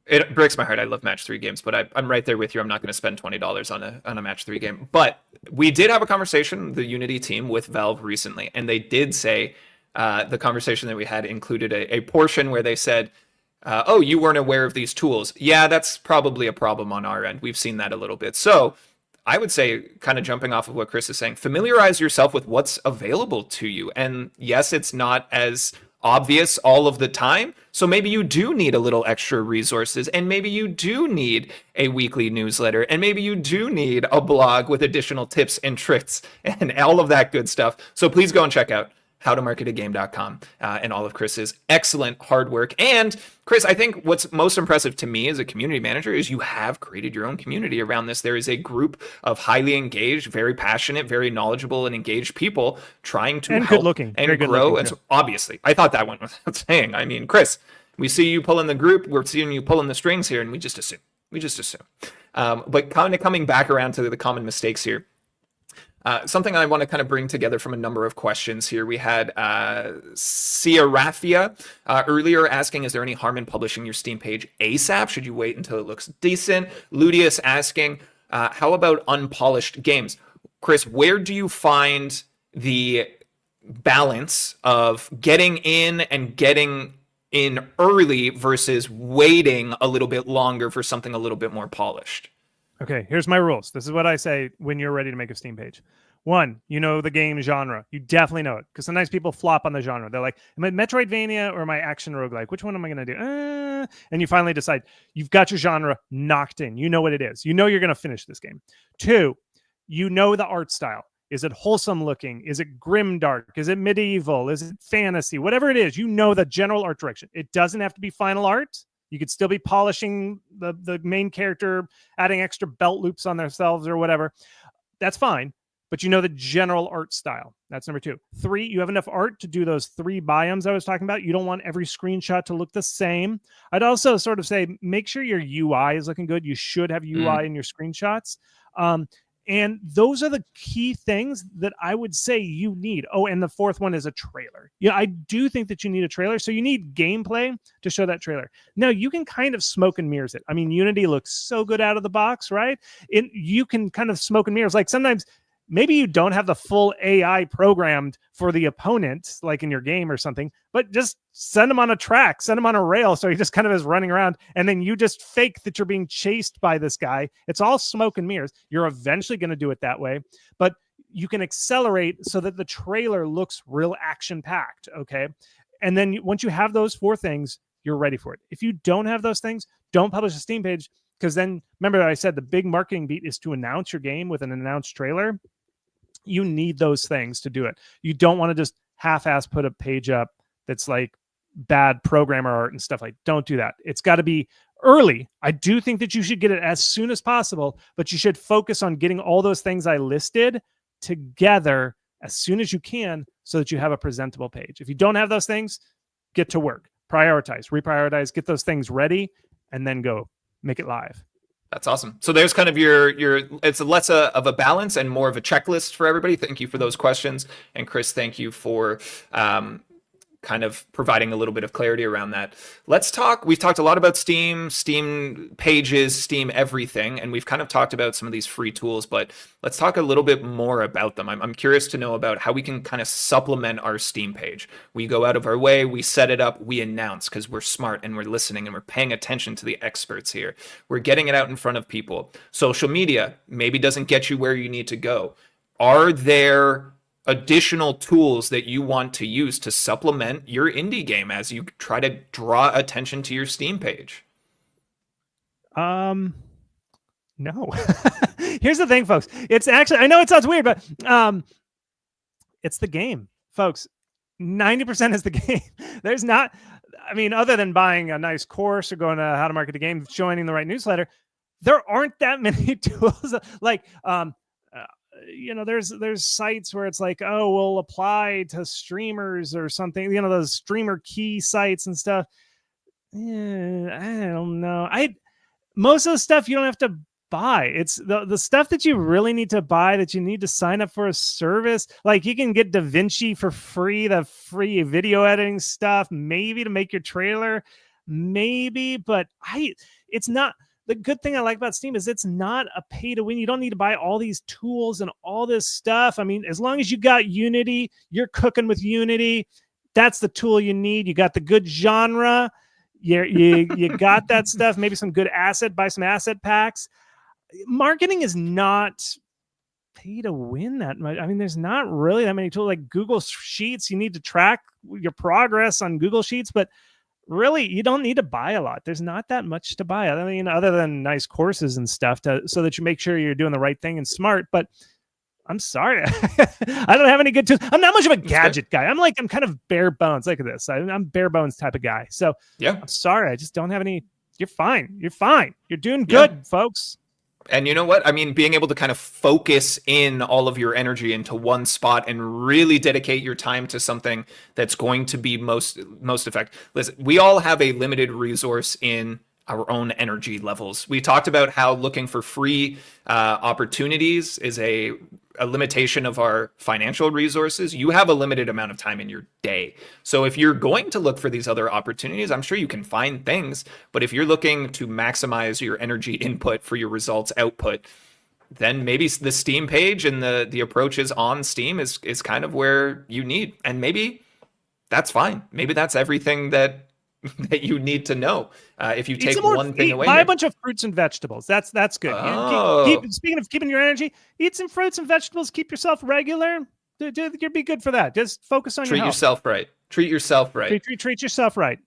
It breaks my heart. I love match 3 games, but I'm right there with you. I'm not going to spend $20 on a match 3 game. But we did have a conversation, the Unity team, with Valve recently, and they did say the conversation that we had included a portion where they said, oh, you weren't aware of these tools. Yeah, that's probably a problem on our end. We've seen that a little bit. So I would say, kind of jumping off of what Chris is saying, familiarize yourself with what's available to you. And yes, it's not as obvious all of the time. So maybe you do need a little extra resources, and maybe you do need a weekly newsletter, and maybe you do need a blog with additional tips and tricks and all of that good stuff. So please go and check out howtomarketagame.com and all of Chris's excellent hard work. And Chris, I think what's most impressive to me as a community manager is you have created your own community around this. There is a group of highly engaged, very passionate, very knowledgeable and engaged people trying to help good-looking, and grow. And so obviously, I thought that went without saying. I mean, Chris, we see you pulling the group, we're seeing you pulling the strings here, and we just assume. But kind of coming back around to the common mistakes here, something I want to kind of bring together from a number of questions here. We had Sia Raffia earlier asking, is there any harm in publishing your Steam page ASAP? Should you wait until it looks decent? Ludius asking, how about unpolished games? Chris, where do you find the balance of getting in and getting in early versus waiting a little bit longer for something a little bit more polished? Okay, here's my rules. This is what I say when you're ready to make a Steam page. 1, you know the game genre. You definitely know it, because sometimes people flop on the genre. They're like, am I Metroidvania or am I action roguelike? Which one am I going to do? And you finally decide. You've got your genre knocked in. You know what it is. You know you're going to finish this game. 2, you know the art style. Is it wholesome looking? Is it grimdark? Is it medieval? Is it fantasy? Whatever it is, you know the general art direction. It doesn't have to be final art. You could still be polishing the main character, adding extra belt loops on themselves or whatever. That's fine. But you know the general art style. That's number 2. 3, you have enough art to do those 3 biomes I was talking about. You don't want every screenshot to look the same. I'd also sort of say, make sure your UI is looking good. You should have UI in your screenshots. And those are the key things that I would say you need. Oh, and the 4th one is a trailer. Yeah, I do think that you need a trailer. So you need gameplay to show that trailer. Now, you can kind of smoke and mirrors it. I mean, Unity looks so good out of the box, right? You can kind of smoke and mirrors. Like sometimes maybe you don't have the full AI programmed for the opponent, like in your game or something, but just send them on a track, send them on a rail. So he just kind of is running around, and then you just fake that you're being chased by this guy. It's all smoke and mirrors. You're eventually going to do it that way, but you can accelerate so that the trailer looks real action packed. Okay. And then once you have those 4 things, you're ready for it. If you don't have those things, don't publish a Steam page, because then remember I said the big marketing beat is to announce your game with an announced trailer. You need those things to do it. You don't want to just half-ass put a page up that's like bad programmer art and stuff. Like, don't do that. It's got to be early. I do think that you should get it as soon as possible, but you should focus on getting all those things I listed together as soon as you can so that you have a presentable page. If you don't have those things, get to work. Prioritize, reprioritize, get those things ready, and then go make it live. That's awesome. So there's kind of your it's less of a balance and more of a checklist for everybody. Thank you for those questions. And Chris, thank you for kind of providing a little bit of clarity around that. Let's talk. We've talked a lot about Steam pages, Steam everything, and we've kind of talked about some of these free tools, but let's talk a little bit more about them. I'm curious to know about how we can kind of supplement our Steam page. We go out of our way, we set it up, we announce because we're smart and we're listening and we're paying attention to the experts here. We're getting it out in front of people. Social media maybe doesn't get you where you need to go. Are there additional tools that you want to use to supplement your indie game as you try to draw attention to your Steam page? No. Here's the thing, folks. It's actually, I know it sounds weird, but it's the game, folks. 90% is the game. There's not, I mean, other than buying a nice course or going to How to Market a Game, joining the right newsletter, there aren't that many tools. Like, you know, there's sites where it's like, oh, we'll apply to streamers or something, you know, those streamer key sites and stuff. I don't know. Most of the stuff you don't have to buy. It's the stuff that you really need to buy, that you need to sign up for a service. Like, you can get DaVinci for free, the free video editing stuff, maybe to make your trailer, maybe, but it's not. The good thing I like about Steam is it's not a pay to win. You don't need to buy all these tools and all this stuff. I mean, as long as you got Unity, you're cooking with Unity. That's the tool you need. You got the good genre. You got that stuff. Maybe some good asset. Buy some asset packs. Marketing is not pay to win that much. I mean, there's not really that many tools. Like Google Sheets, you need to track your progress on Google Sheets, but really, you don't need to buy a lot. There's not that much to buy. I mean, other than nice courses and stuff so that you make sure you're doing the right thing and smart. But I'm sorry. I don't have any good tools. I'm not much of a gadget guy. I'm kind of bare bones. Look at this. I'm bare bones type of guy. So yeah, I'm sorry. I just don't have any. You're fine. You're fine. You're doing good, folks. And you know what? I mean, being able to kind of focus in all of your energy into one spot and really dedicate your time to something that's going to be most effective. Listen, we all have a limited resource in our own energy levels. We talked about how looking for free opportunities is a limitation of our financial resources. You have a limited amount of time in your day. So if you're going to look for these other opportunities, I'm sure you can find things, but if you're looking to maximize your energy input for your results output, then maybe the Steam page and the approaches on Steam is kind of where you need. And maybe that's fine. Maybe that's everything that you need to know. If you take one thing away, buy a bunch of fruits and vegetables. That's good. Speaking of keeping your energy, eat some fruits and vegetables. Keep yourself regular. You'll be good for that. Just focus on your health. Treat yourself right. Treat yourself right.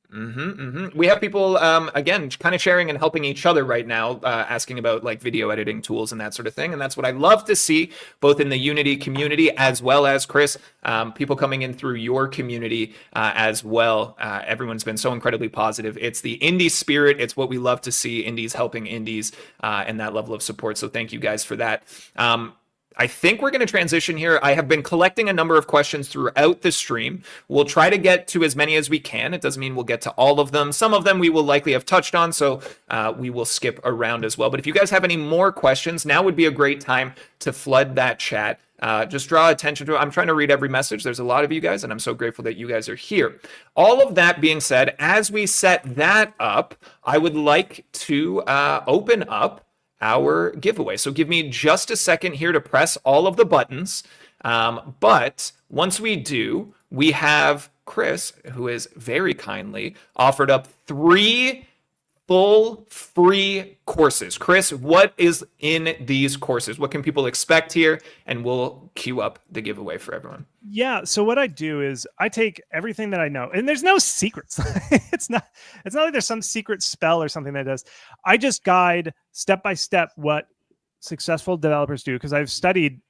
We have people, again, kind of sharing and helping each other right now, asking about like video editing tools and that sort of thing. And that's what I love to see, both in the Unity community as well as, Chris, people coming in through your community as well. Everyone's been so incredibly positive. It's the indie spirit. It's what we love to see, indies helping indies and that level of support. So thank you guys for that. I think we're going to transition here. I have been collecting a number of questions throughout the stream. We'll try to get to as many as we can. It doesn't mean we'll get to all of them. Some of them we will likely have touched on, so we will skip around as well. But if you guys have any more questions, now would be a great time to flood that chat. Just draw attention to it. I'm trying to read every message. There's a lot of you guys, and I'm so grateful that you guys are here. All of that being said, as we set that up, I would like to open up our giveaway. So give me just a second here to press all of the buttons. But once we do, we have Chris, who has very kindly offered up 3 full free courses. Chris, what is in these courses? What can people expect here? And we'll queue up the giveaway for everyone. Yeah. So what I do is I take everything that I know, and there's no secrets. It's not like there's some secret spell or something that does. I just guide step by step what successful developers do, because I've studied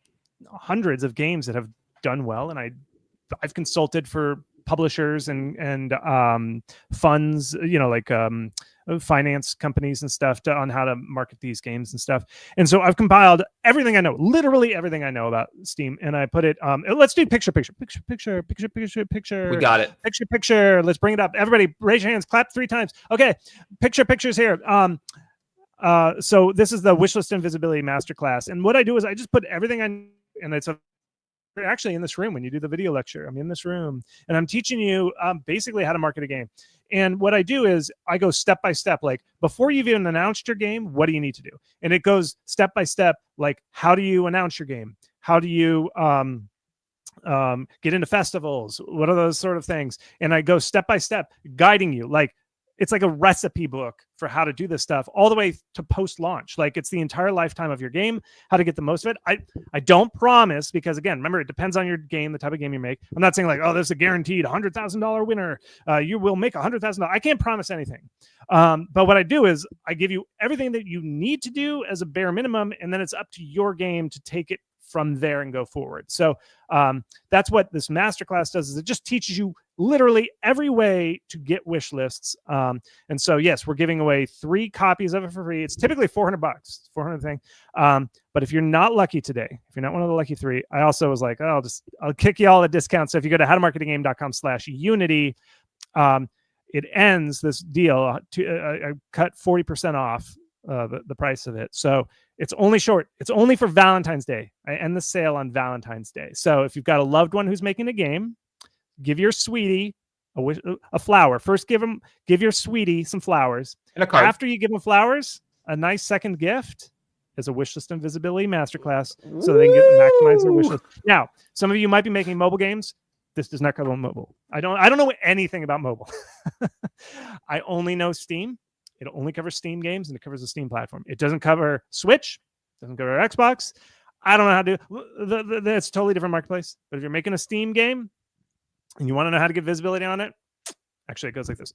hundreds of games that have done well, and I've consulted for publishers and funds, like finance companies and stuff on how to market these games and stuff. And so I've compiled everything I know, literally everything I know about Steam, and I put it. Let's do picture. We got it. Picture. Let's bring it up. Everybody, raise your hands. Clap 3 times. Okay, pictures here. So this is the Wishlist Invisibility Masterclass, and what I do is I just put everything and it's actually in this room. When you do the video lecture, I'm in this room and I'm teaching you basically how to market a game. And what I do is I go step by step, like before you've even announced your game, what do you need to do? And it goes step by step, like how do you announce your game? How do you get into festivals? What are those sort of things? And I go step by step, guiding you. Like it's like a recipe book for how to do this stuff all the way to post-launch. Like it's the entire lifetime of your game, how to get the most of it. I don't promise, because again, remember, it depends on your game, the type of game you make. I'm not saying like, oh, there's a guaranteed $100,000 winner. You will make $100,000. I can't promise anything. But what I do is I give you everything that you need to do as a bare minimum, and then it's up to your game to take it from there and go forward. So that's what this masterclass does, is it just teaches you literally every way to get wish lists. And so, yes, we're giving away 3 copies of it for free. It's typically $400, 400 thing. But if you're not lucky today, if you're not one of the lucky 3, I also was like, oh, I'll kick you all a discount. So if you go to howtomarketagame.com/unity, it ends this deal I cut 40% off the price of it. So it's only short. It's only for Valentine's Day. I end the sale on Valentine's Day. So if you've got a loved one who's making a game, give your sweetie a flower. First, give your sweetie some flowers. And a card. After you give them flowers, a nice second gift is a wishlist invisibility masterclass, so they can maximize their wishlist. Now, some of you might be making mobile games. This does not cover mobile. I don't know anything about mobile. I only know Steam. It only covers Steam games, and it covers the Steam platform. It doesn't cover Switch. Doesn't cover Xbox. I don't know how to do. That's a totally different marketplace. But if you're making a Steam game and you want to know how to get visibility on it, actually, it goes like this.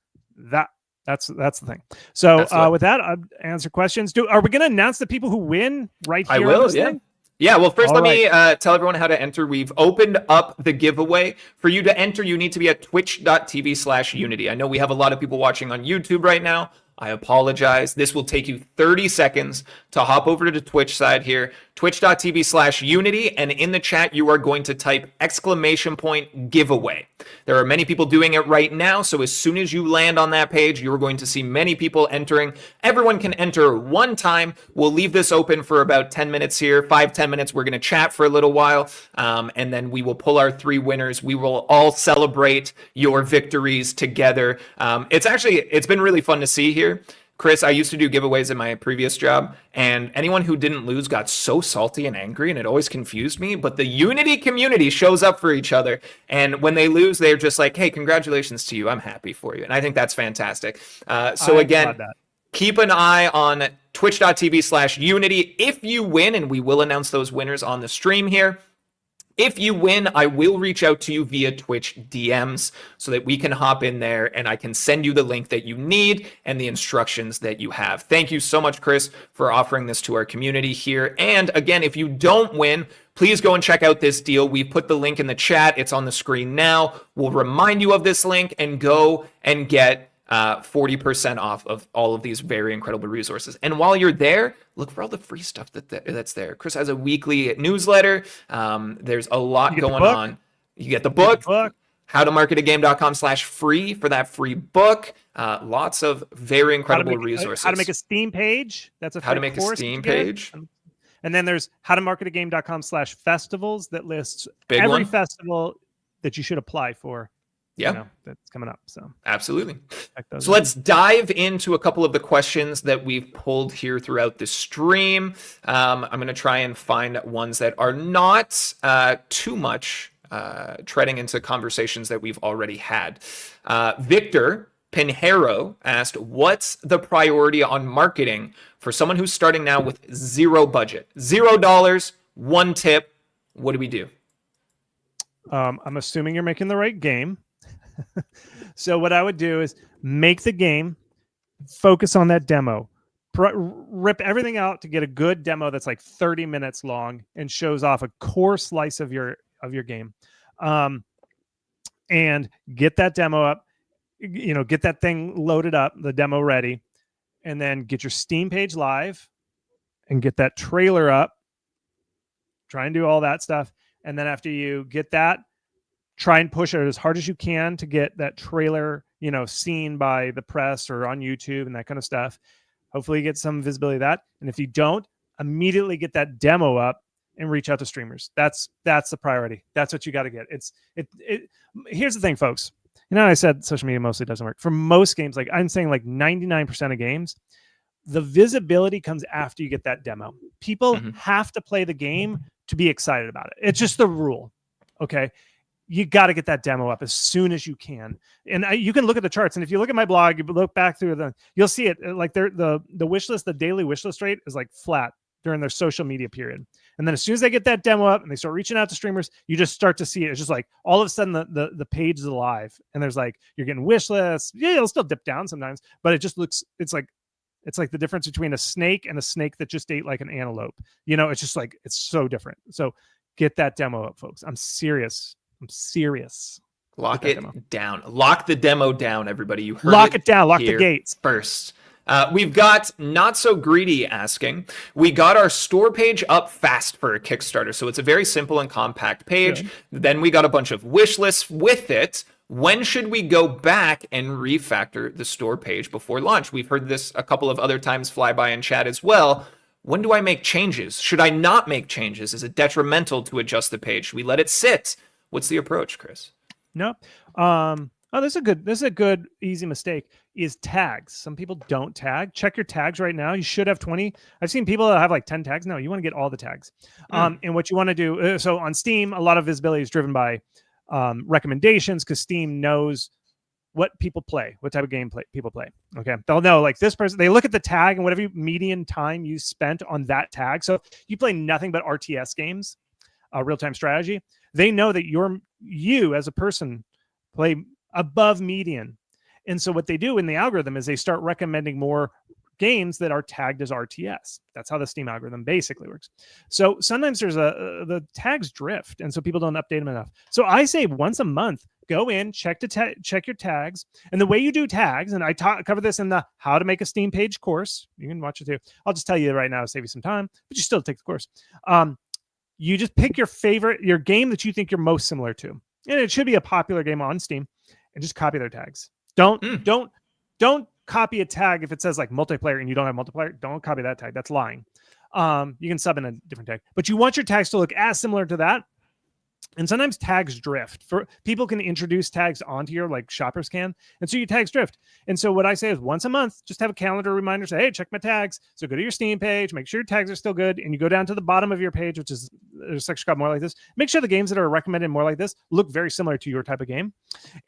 That's the thing. So with that, I'll answer questions. Are we going to announce the people who win right here? I will. Yeah. Thing? Yeah, well, first, let me tell everyone how to enter. We've opened up the giveaway. For you to enter, you need to be at twitch.tv/unity. I know we have a lot of people watching on YouTube right now. I apologize. This will take you 30 seconds to hop over to the Twitch side here, twitch.tv/unity, and in the chat, you are going to type !giveaway. There are many people doing it right now, so as soon as you land on that page, you're going to see many people entering. Everyone can enter one time. We'll leave this open for about 10 minutes here, 5-10 minutes. We're going to chat for a little while, and then we will pull our 3 winners. We will all celebrate your victories together. It's been really fun to see here. Chris, I used to do giveaways in my previous job, and anyone who didn't lose got so salty and angry, and it always confused me. But the Unity community shows up for each other, and when they lose, they're just like, hey, congratulations to you. I'm happy for you. And I think that's fantastic. So again, keep an eye on twitch.tv/unity. If you win, and we will announce those winners on the stream here, if you win, I will reach out to you via Twitch DMs so that we can hop in there and I can send you the link that you need and the instructions that you have. Thank you so much, Chris, for offering this to our community here. And again, if you don't win, please go and check out this deal. We put the link in the chat. It's on the screen now. We'll remind you of this link and go and get 40% off of all of these very incredible resources. And while you're there, look for all the free stuff that's there. Chris has a weekly newsletter. There's a lot going on. You get the book. howtomarketagame.com/free for that free book. Lots of very incredible resources. How to make a Steam page. That's how to make a Steam page. And then there's howtomarketagame.com/festivals that lists every festival that you should apply for Yeah, that's coming up. So absolutely. those So let's dive into a couple of the questions that we've pulled here throughout the stream. I'm going to try and find ones that are not too much treading into conversations that we've already had. Victor Pinheiro asked, what's the priority on marketing for someone who's starting now with zero budget? $0, one tip. What do we do? I'm assuming you're making the right game. So what I would do is make the game, focus on that demo, rip everything out to get a good demo that's like 30 minutes long and shows off a core slice of your game, and get that demo up. Get that thing loaded up, the demo ready, and then get your Steam page live and get that trailer up. Try and do all that stuff, and then after you get that, try and push it as hard as you can to get that trailer, seen by the press or on YouTube and that kind of stuff. Hopefully you get some visibility of that. And if you don't, immediately get that demo up and reach out to streamers. That's the priority. That's what you got to get. Here's the thing, folks. I said social media mostly doesn't work. For most games, like I'm saying, like 99% of games, the visibility comes after you get that demo. People have to play the game to be excited about it. It's just the rule. Okay. You got to get that demo up as soon as you can. And you can look at the charts. And if you look at my blog, you look back through you'll see it like the wish list, the daily wish list rate is like flat during their social media period. And then as soon as they get that demo up and they start reaching out to streamers, you just start to see it. It's just like all of a sudden the page is alive and there's like, you're getting wish lists. Yeah, it'll still dip down sometimes, but it just looks, it's like the difference between a snake and a snake that just ate like an antelope. It's just like, it's so different. So get that demo up, folks. I'm serious. Lock it down. Lock the demo down, everybody. You heard Lock it down. Lock the gates. First. We've got Not So Greedy asking, we got our store page up fast for a Kickstarter. So it's a very simple and compact page. Good. Then we got a bunch of wish lists with it. When should we go back and refactor the store page before launch? We've heard this a couple of other times fly by in chat as well. When do I make changes? Should I not make changes? Is it detrimental to adjust the page? Should we let it sit? What's the approach, Chris? No. This is a good, easy mistake is tags. Some people don't tag. Check your tags right now. You should have 20. I've seen people that have like 10 tags. No, you want to get all the tags. And what you want to do, so on Steam, a lot of visibility is driven by recommendations because Steam knows what people play, what type of game people play. Okay. They'll know like this person, they look at the tag and whatever median time you spent on that tag. So if you play nothing but RTS games, real-time strategy, they know that you as a person play above median. And so what they do in the algorithm is they start recommending more games that are tagged as RTS. That's how the Steam algorithm basically works. So sometimes there's the tags drift, and so people don't update them enough. So I say once a month, go in, check your tags. And the way you do tags, and I cover this in the How to Make a Steam Page course. You can watch it too. I'll just tell you right now to save you some time, but you still take the course. You just pick your game that you think you're most similar to. And it should be a popular game on Steam, and just copy their tags. Don't copy a tag if it says like multiplayer and you don't have multiplayer. Don't copy that tag. That's lying. You can sub in a different tag, but you want your tags to look as similar to that. And sometimes tags drift. For people can introduce tags onto your like shoppers can, and so your tags drift. And so what I say is once a month, just have a calendar reminder. Say, hey, check my tags. So go to your Steam page, make sure your tags are still good, and you go down to the bottom of your page, which is there's a section called More Like This. Make sure the games that are recommended More Like This look very similar to your type of game.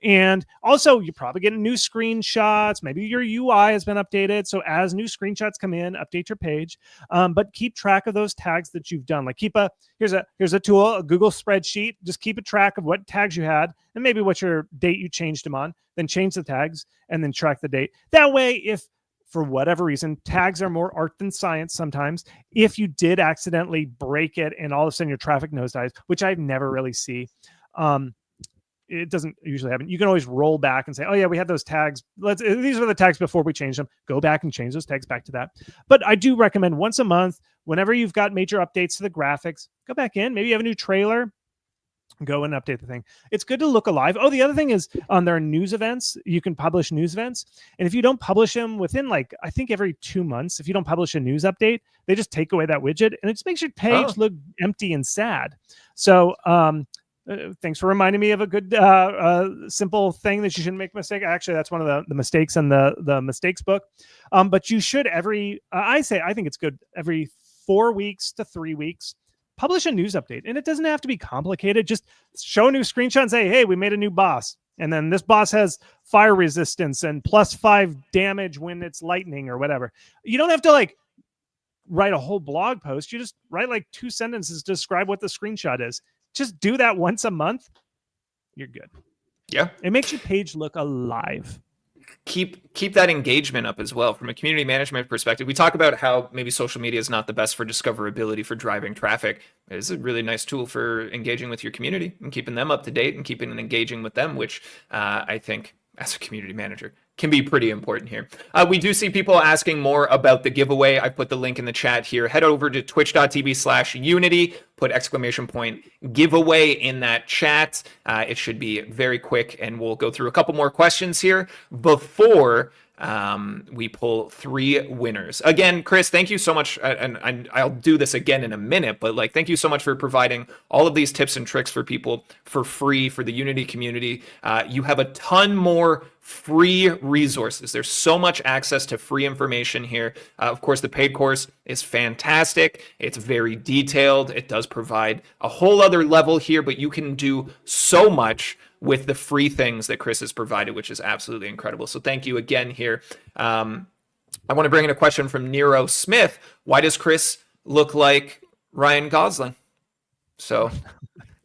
And also, you're probably getting new screenshots. Maybe your UI has been updated. So as new screenshots come in, update your page. But keep track of those tags that you've done. Like here's a tool, a Google spreadsheet. Just keep a track of what tags you had and maybe what your date you changed them on, then change the tags and then track the date. That way, if for whatever reason, tags are more art than science sometimes. If you did accidentally break it and all of a sudden your traffic nosedives, which I never really see, it doesn't usually happen. You can always roll back and say, oh yeah, we had those tags. These were the tags before we changed them. Go back and change those tags back to that. But I do recommend once a month, whenever you've got major updates to the graphics, go back in. Maybe you have a new trailer. Go and update the thing. It's good to look alive. Oh, the other thing is there are news events. You can publish news events. And if you don't publish them within I think every 2 months, if you don't publish a news update, they just take away that widget and it just makes your page look empty and sad. So thanks for reminding me of a good simple thing that you shouldn't make a mistake. Actually, that's one of the mistakes in the mistakes book. But you should I think it's good every 4 weeks to 3 weeks, publish a news update. And it doesn't have to be complicated. Just show a new screenshot and say, hey, we made a new boss. And then this boss has fire resistance and +5 damage when it's lightning or whatever. You don't have to like write a whole blog post. You just write like 2 sentences to describe what the screenshot is. Just do that once a month. You're good. Yeah. It makes your page look alive. Keep that engagement up as well. From a community management perspective, we talk about how maybe social media is not the best for discoverability, for driving traffic. It is a really nice tool for engaging with your community and keeping them up to date and keeping and engaging with them, which I think as a community manager can be pretty important here. We do see people asking more about the giveaway. I put the link in the chat here. Head over to twitch.tv/unity, put !giveaway in that chat. It should be very quick, and we'll go through a couple more questions here before we pull 3 winners. Again, Chris, thank you so much. And I'll do this again in a minute, but like, thank you so much for providing all of these tips and tricks for people for free for the Unity community. You have a ton more free resources. There's so much access to free information here. Of course, the paid course is fantastic. It's very detailed. It does provide a whole other level here, but you can do so much with the free things that Chris has provided, which is absolutely incredible. So thank you again here. I want to bring in a question from Nero Smith. Why does Chris look like Ryan Gosling? So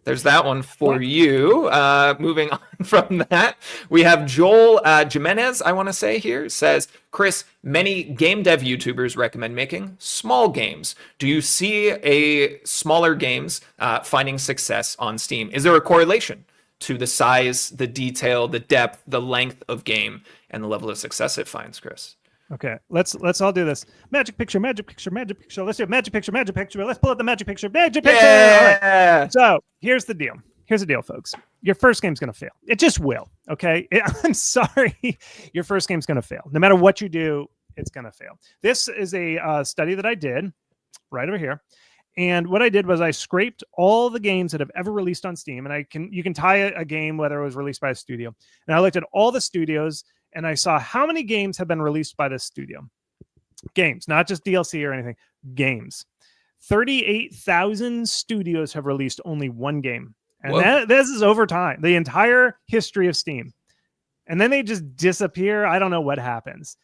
there's that one for you. Moving on from that, we have Joel Jimenez, I want to say here, says, Chris, many game dev YouTubers recommend making small games. Do you see a smaller games finding success on Steam? Is there a correlation to the size, the detail, the depth, the length of game, and the level of success it finds, Chris? Okay, let's all do this. Magic picture, magic picture, magic picture. Let's do magic picture, magic picture. Let's pull up the magic picture, magic picture. Yeah. All right. So here's the deal. Here's the deal, folks. Your first game's going to fail. It just will, okay? I'm sorry. Your first game's going to fail. No matter what you do, it's going to fail. This is a study that I did right over here. And what I did was I scraped all the games that have ever released on Steam, and you can tie a game whether it was released by a studio. And I looked at all the studios, and I saw how many games have been released by this studio. Games, not just DLC or anything. Games. 38,000 studios have released only one game. And this is over time, the entire history of Steam. And then they just disappear. I don't know what happens.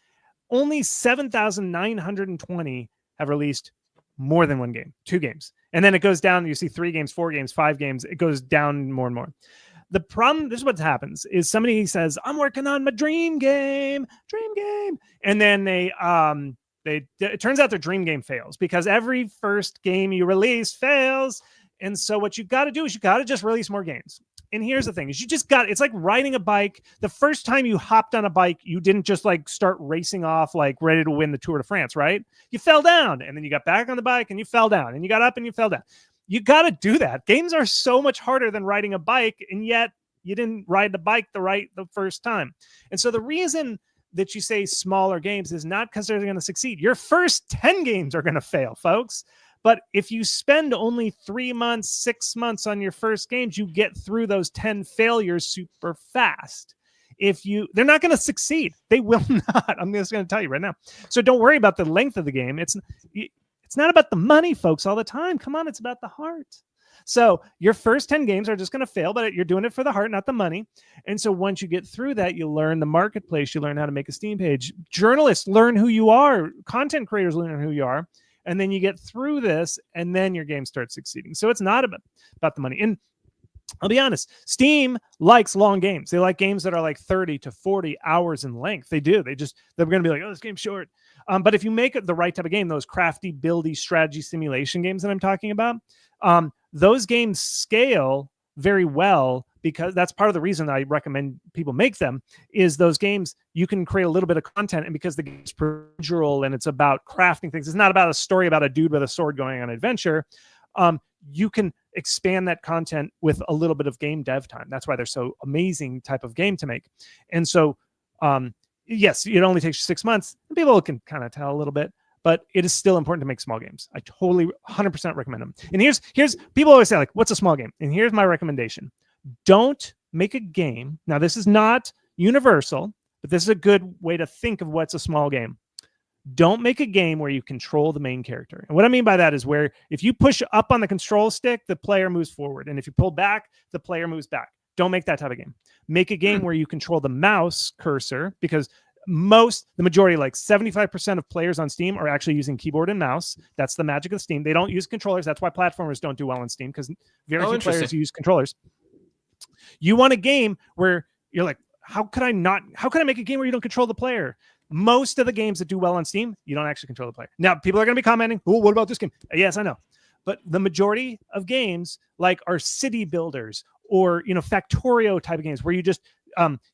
Only 7,920 have released more than one game, 2 games. And then it goes down. You see 3 games, 4 games, 5 games. It goes down more and more. The problem, this is what happens, is somebody says, I'm working on my dream game. And then it turns out their dream game fails because every first game you release fails. And so what you got to do is you got to just release more games. And here's the thing is it's like riding a bike. The first time you hopped on a bike, you didn't just like start racing off, like ready to win the Tour de France, right? You fell down and then you got back on the bike and you fell down and you got up and you fell down. You got to do that. Games are so much harder than riding a bike. And yet you didn't ride the bike the first time. And so the reason that you say smaller games is not because they're going to succeed. Your first 10 games are going to fail, folks. But if you spend only 3 months, 6 months on your first games, you get through those 10 failures super fast. They're not going to succeed. They will not. I'm just going to tell you right now. So don't worry about the length of the game. It's not about the money, folks, all the time. Come on, it's about the heart. So your first 10 games are just going to fail, but you're doing it for the heart, not the money. And so once you get through that, you learn the marketplace. You learn how to make a Steam page. Journalists learn who you are. Content creators learn who you are. And then you get through this, and then your game starts succeeding. So it's not about the money. And I'll be honest, Steam likes long games. They like games that are like 30 to 40 hours in length. They do. They're going to be like, oh, this game's short. But if you make it the right type of game, those crafty, buildy, strategy simulation games that I'm talking about, those games scale very well, because that's part of the reason I recommend people make them. Is those games, you can create a little bit of content, and because the game's procedural and it's about crafting things, it's not about a story about a dude with a sword going on an adventure. You can expand that content with a little bit of game dev time. That's why they're so amazing type of game to make. And so, yes, it only takes 6 months. People can kind of tell a little bit, but it is still important to make small games. I totally 100% recommend them. And here's people always say, like, what's a small game? And here's my recommendation. Don't make a game. Now, this is not universal, but this is a good way to think of what's a small game. Don't make a game where you control the main character. And what I mean by that is where if you push up on the control stick, the player moves forward. And if you pull back, the player moves back. Don't make that type of game. Make a game where you control the mouse cursor, because the majority, like 75% of players on Steam are actually using keyboard and mouse. That's the magic of Steam. They don't use controllers. That's why platformers don't do well on Steam, because very few players use controllers. You want a game where you're like, how could I make a game where you don't control the player? Most of the games that do well on Steam, you don't actually control the player. Now, people are going to be commenting, oh, what about this game? Yes, I know. But the majority of games like are city builders or, Factorio type of games where you just,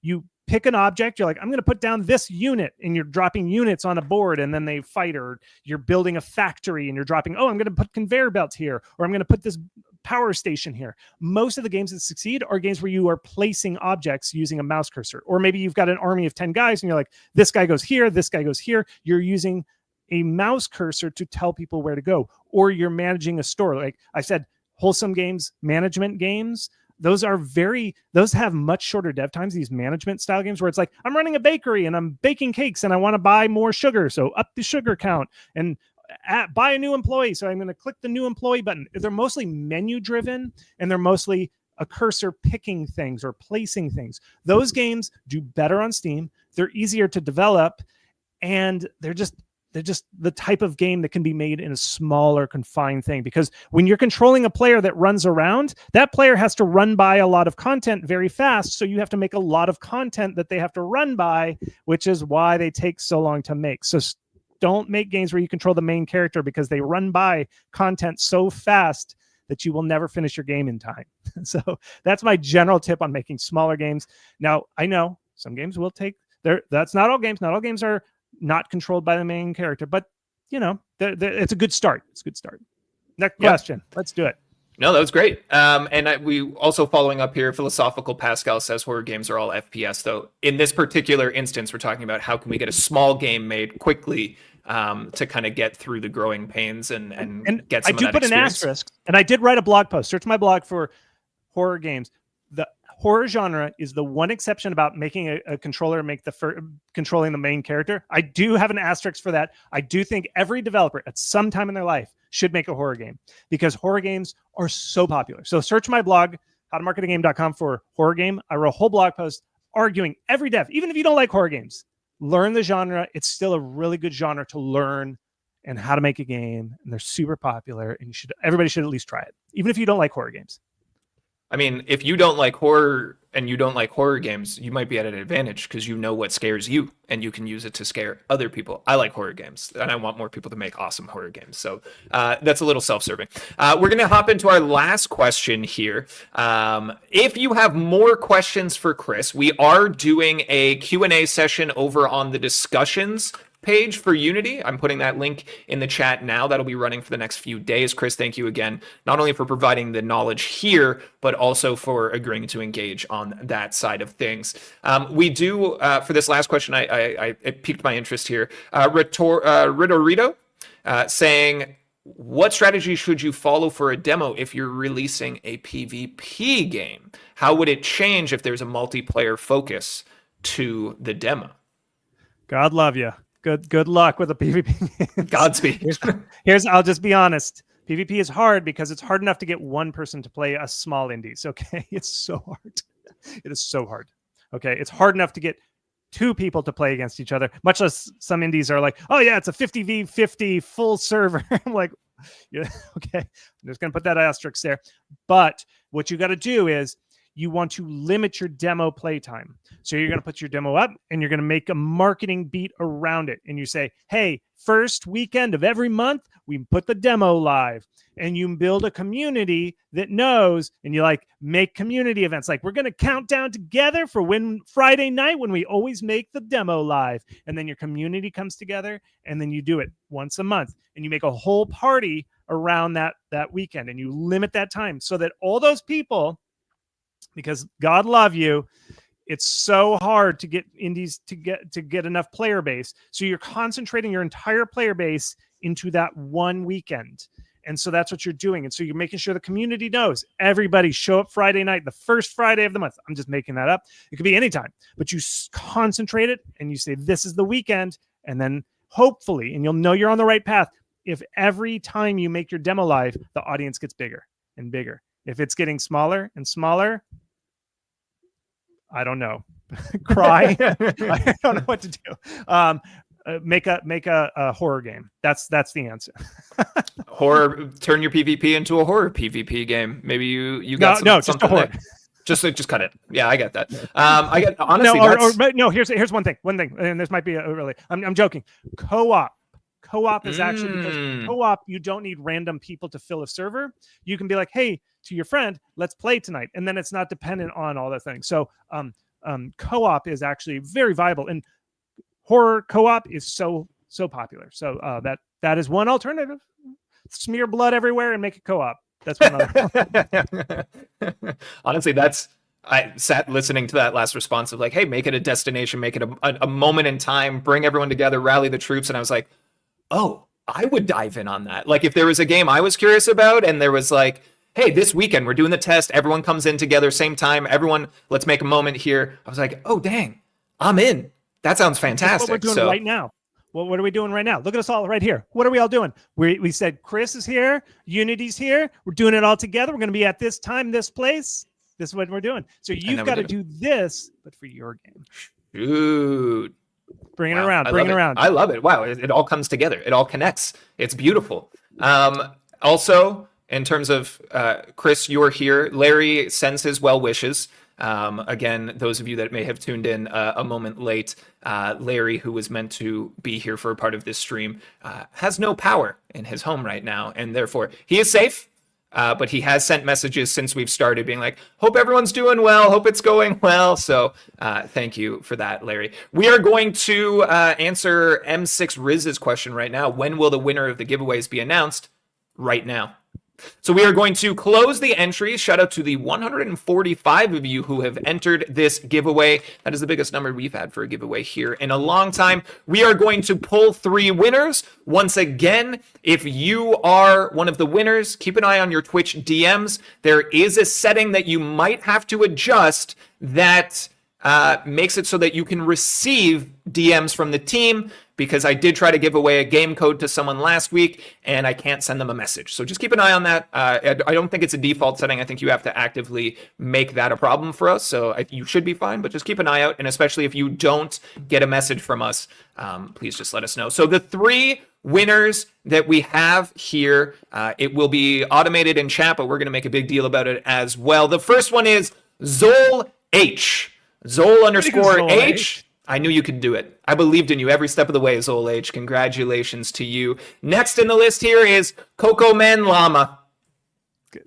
you pick an object. You're like, I'm going to put down this unit, and you're dropping units on a board and then they fight, or you're building a factory and you're dropping, I'm going to put conveyor belts here, or I'm going to put this power station here. Most of the games that succeed are games where you are placing objects using a mouse cursor, or maybe you've got an army of 10 guys and you're like, this guy goes here, this guy goes here. You're using a mouse cursor to tell people where to go, or you're managing a store. Like I said, wholesome games, management games, those have much shorter dev times, these management style games where it's like, I'm running a bakery and I'm baking cakes and I want to buy more sugar, so up the sugar count, and buy a new employee, so I'm going to click the new employee button. They're mostly menu driven, and they're mostly a cursor picking things or placing things. Those games do better on Steam. They're easier to develop, and they're just the type of game that can be made in a smaller, confined thing. Because when you're controlling a player that runs around, that player has to run by a lot of content very fast. So you have to make a lot of content that they have to run by, which is why they take so long to make. So don't make games where you control the main character, because they run by content so fast that you will never finish your game in time. So that's my general tip on making smaller games. Now, I know some games will take that's not all games. Not all games are not controlled by the main character, but it's a good start. It's a good start. Next question. Let's do it. No, that was great. We also, following up here, Philosophical Pascal says horror games are all FPS, though. In this particular instance, we're talking about how can we get a small game made quickly to kind of get through the growing pains and get some of that experience. I do put an asterisk, and I did write a blog post. Search my blog for horror games. The horror genre is the one exception about making a controller make controlling the main character. I do have an asterisk for that. I do think every developer at some time in their life should make a horror game, because horror games are so popular. So search my blog, howtomarketagame.com, for horror game. I wrote a whole blog post arguing every dev, even if you don't like horror games, learn the genre. It's still a really good genre to learn, and how to make a game. And they're super popular, and everybody should at least try it, even if you don't like horror games. I mean, if you don't like horror and you don't like horror games, you might be at an advantage because you know what scares you and you can use it to scare other people. I like horror games, and I want more people to make awesome horror games. So that's a little self-serving. We're going to hop into our last question here. If you have more questions for Chris, we are doing a Q&A session over on the discussions page for Unity. I'm putting that link in the chat now. That'll be running for the next few days. Chris, thank you again, not only for providing the knowledge here, but also for agreeing to engage on that side of things. We do, for this last question, it piqued my interest here. Ritorito saying, what strategy should you follow for a demo if you're releasing a PvP game? How would it change if there's a multiplayer focus to the demo? God love you. Good luck with the PvP. Godspeed. Here's I'll just be honest. PvP is hard because it's hard enough to get one person to play a small indies. Okay, it's so hard. It is so hard. Okay, it's hard enough to get two people to play against each other. Much less some indies are like, oh yeah, it's a 50v50 full server. I'm like, yeah, okay. I'm just gonna put that asterisk there. But what you got to do is you want to limit your demo playtime. So you're going to put your demo up and you're going to make a marketing beat around it. And you say, hey, first weekend of every month, we put the demo live. And you build a community that knows, and you make community events. Like, we're going to count down together for Friday night when we always make the demo live. And then your community comes together, and then you do it once a month. And you make a whole party around that weekend. And you limit that time so that all those people, because God love you, it's so hard to get indies to get enough player base. So you're concentrating your entire player base into that one weekend. And so that's what you're doing. And so you're making sure the community knows everybody show up Friday night, the first Friday of the month. I'm just making that up. It could be anytime, but you concentrate it and you say, this is the weekend. And then hopefully, and you'll know you're on the right path, if every time you make your demo live, the audience gets bigger and bigger. If it's getting smaller and smaller, I don't know. Cry. I don't know what to do. Make a horror game. That's the answer. Horror. Turn your PvP into a horror PvP game. Maybe you got just a horror. Just cut it. Yeah, I get that. I get honestly. No. Here's one thing, and this might be really. I'm joking. Co-op is actually, because co-op, you don't need random people to fill a server. You can be like, hey, to your friend, let's play tonight. And then it's not dependent on all the things. So co-op is actually very viable. And horror co-op is so popular. So that is one alternative. Smear blood everywhere and make it co-op. That's one other. Honestly, I sat listening to that last response of like, hey, make it a destination, make it a moment in time, bring everyone together, rally the troops. And I was like, oh, I would dive in on that. Like if there was a game I was curious about and there was like, hey, this weekend we're doing the test, everyone comes in together, same time, everyone, let's make a moment here. I was like, oh, dang, I'm in. That sounds fantastic. That's what we're doing right now. Well, what are we doing right now? Look at us all right here. What are we all doing? We said Chris is here, Unity's here. We're doing it all together. We're going to be at this time, this place. This is what we're doing. So you've got to do this, but for your game. Dude. Bring it around. Bring it around. I love it. Wow. It all comes together. It all connects. It's beautiful. Also, in terms of Chris, you're here. Larry sends his well wishes. Again, those of you that may have tuned in a moment late, Larry, who was meant to be here for a part of this stream, has no power in his home right now. And therefore, he is safe. But he has sent messages since we've started being like, hope everyone's doing well. Hope it's going well. So thank you for that, Larry. We are going to answer M6 Riz's question right now. When will the winner of the giveaways be announced? Right now. So we are going to close the entries. Shout out to the 145 of you who have entered this giveaway. That is the biggest number we've had for a giveaway here in a long time. We are going to pull 3 winners. Once again, if you are one of the winners, keep an eye on your Twitch DMs. There is a setting that you might have to adjust that makes it so that you can receive DMs from the team, because I did try to give away a game code to someone last week and I can't send them a message. So just keep an eye on that. I don't think it's a default setting. I think you have to actively make that a problem for us. So you should be fine, but just keep an eye out. And especially if you don't get a message from us, please just let us know. So the 3 winners that we have here, it will be automated in chat, but we're going to make a big deal about it as well. The first one is Zol H. Zol_H. I knew you could do it. I believed in you every step of the way, Zol H. Congratulations to you. Next in the list here is Coco Man Llama.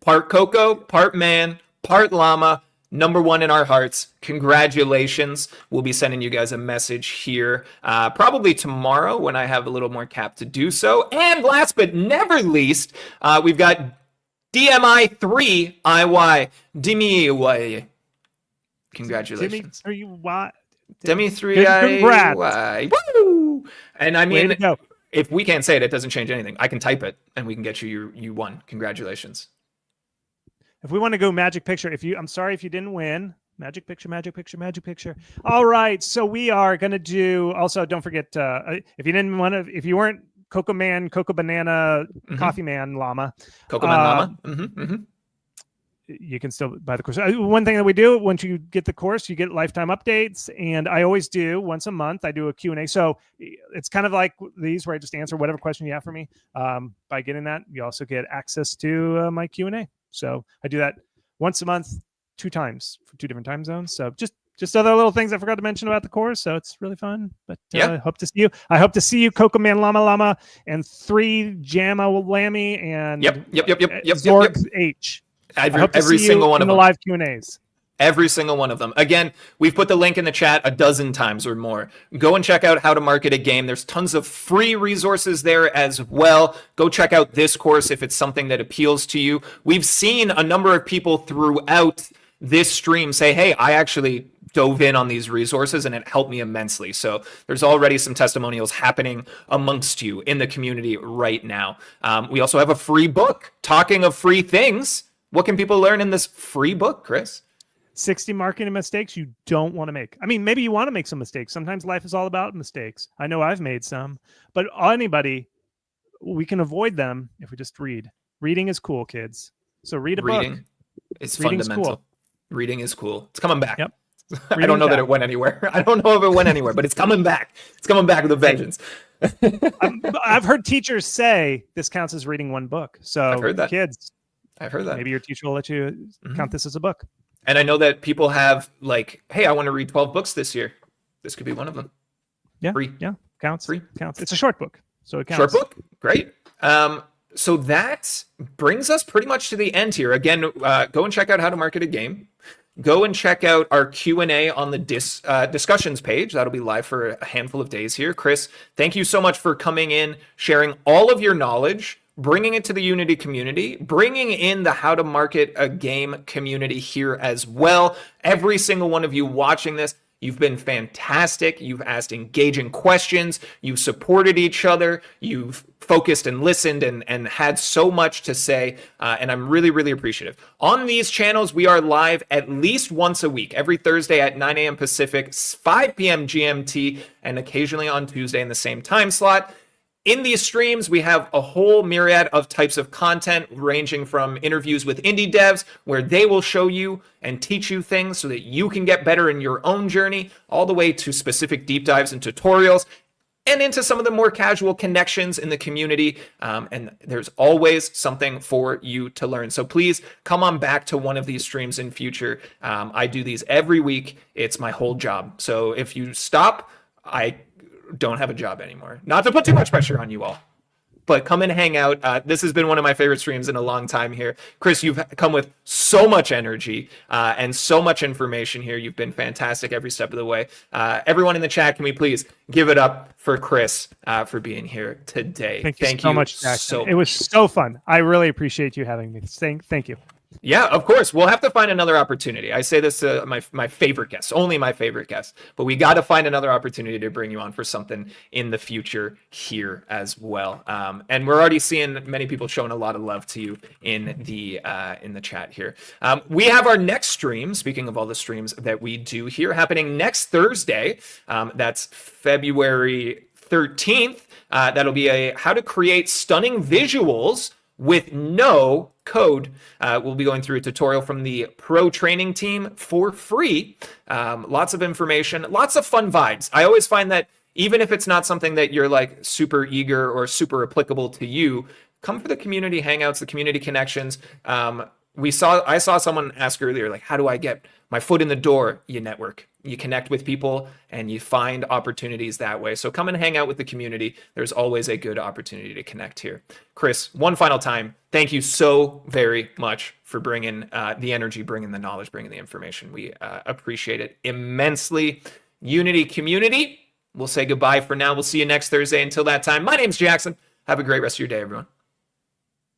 Part Coco, part man, part llama. Number 1 in our hearts. Congratulations. We'll be sending you guys a message here probably tomorrow when I have a little more cap to do so. And last but never least, we've got DMI3IY. Demi. Congratulations. Demi3IY. Woo! And I mean, if we can't say it, it doesn't change anything. I can type it and we can get you won. Congratulations. If we want to go magic picture, I'm sorry if you didn't win. Magic picture. All right. So we are going to do, also don't forget, if you weren't Coco Man, Coco Banana, Coffee Man, Llama. Coco Man Llama. You can still buy the course. One thing that we do, once you get the course, you get lifetime updates. And I always do once a month, I do a Q&A. So it's kind of like these where I just answer whatever question you have for me. By getting that, you also get access to my Q&A. So I do that once a month, 2 times for 2 different time zones. So just other little things I forgot to mention about the course. So it's really fun. But I hope to see you. I hope to see you, Coco Man Llama, and 3 Jamma Lammy, and Zorg H. Every single one of them. The live Q&As. Every single one of them. Again, we've put the link in the chat a dozen times or more. Go and check out How to Market a Game. There's tons of free resources there as well. Go check out this course if it's something that appeals to you. We've seen a number of people throughout this stream say, hey, I actually dove in on these resources, and it helped me immensely. So there's already some testimonials happening amongst you in the community right now. We also have a free book. Talking of free things, what can people learn in this free book, Chris? 60 marketing mistakes you don't want to make. I mean, maybe you want to make some mistakes. Sometimes life is all about mistakes. I know I've made some, but anybody, we can avoid them if we just read. Reading is cool, kids. So read a book. Reading is fundamental. Cool. Reading is cool. It's coming back. Yep. I don't know that it went anywhere. I don't know if it went anywhere, but it's coming back. It's coming back with a vengeance. I've heard teachers say this counts as reading one book. So I've heard that. Kids, I've heard that. Maybe your teacher will let you count this as a book. And I know that people have like, hey, I want to read 12 books this year. This could be one of them. Yeah. Free. Yeah. Counts. Free. Counts. It's a short book. So it counts. Short book. Great. So that brings us pretty much to the end here. Again, go and check out How to Market a Game. Go and check out our Q&A on the discussions page. That'll be live for a handful of days here. Chris, thank you so much for coming in, sharing all of your knowledge, bringing it to the Unity community, bringing in the How to Market a Game community here as well. Every single one of you watching this, you've been fantastic. You've asked engaging questions. You've supported each other. You've focused and listened and had so much to say. And I'm really, really appreciative. On these channels, we are live at least once a week, every Thursday at 9 a.m. Pacific, 5 p.m. GMT, and occasionally on Tuesday in the same time slot. In these streams, we have a whole myriad of types of content, ranging from interviews with indie devs, where they will show you and teach you things so that you can get better in your own journey, all the way to specific deep dives and tutorials, and into some of the more casual connections in the community. And there's always something for you to learn. So please come on back to one of these streams in future. I do these every week. It's my whole job. So if you stop, I don't have a job anymore. Not to put too much pressure on you all, but come and hang out. This has been one of my favorite streams in a long time here. Chris, you've come with so much energy and so much information here. You've been fantastic every step of the way. Everyone in the chat, can we please give it up for Chris for being here today? Thank you so much, Jackson. It was so fun. I really appreciate you having me. Thank you. Yeah, of course. We'll have to find another opportunity. I say this to my favorite guests, only my favorite guests, but we got to find another opportunity to bring you on for something in the future here as well. And we're already seeing many people showing a lot of love to you in the chat here. We have our next stream, speaking of all the streams that we do here, happening next Thursday. That's February 13th. That'll be a how to create stunning visuals with no code. We'll be going through a tutorial from the pro training team for free. Lots of information, lots of fun vibes. I always find that even if it's not something that you're like super eager or super applicable to you, come for the community hangouts, the community connections. I saw someone ask earlier, like, how do I get my foot in the door? You network, you connect with people, and you find opportunities that way. So come and hang out with the community. There's always a good opportunity to connect here. Chris, one final time, thank you so very much for bringing the energy, bringing the knowledge, bringing the information. We appreciate it immensely. Unity community, we'll say goodbye for now. We'll see you next Thursday. Until that time, my name's Jackson. Have a great rest of your day, everyone.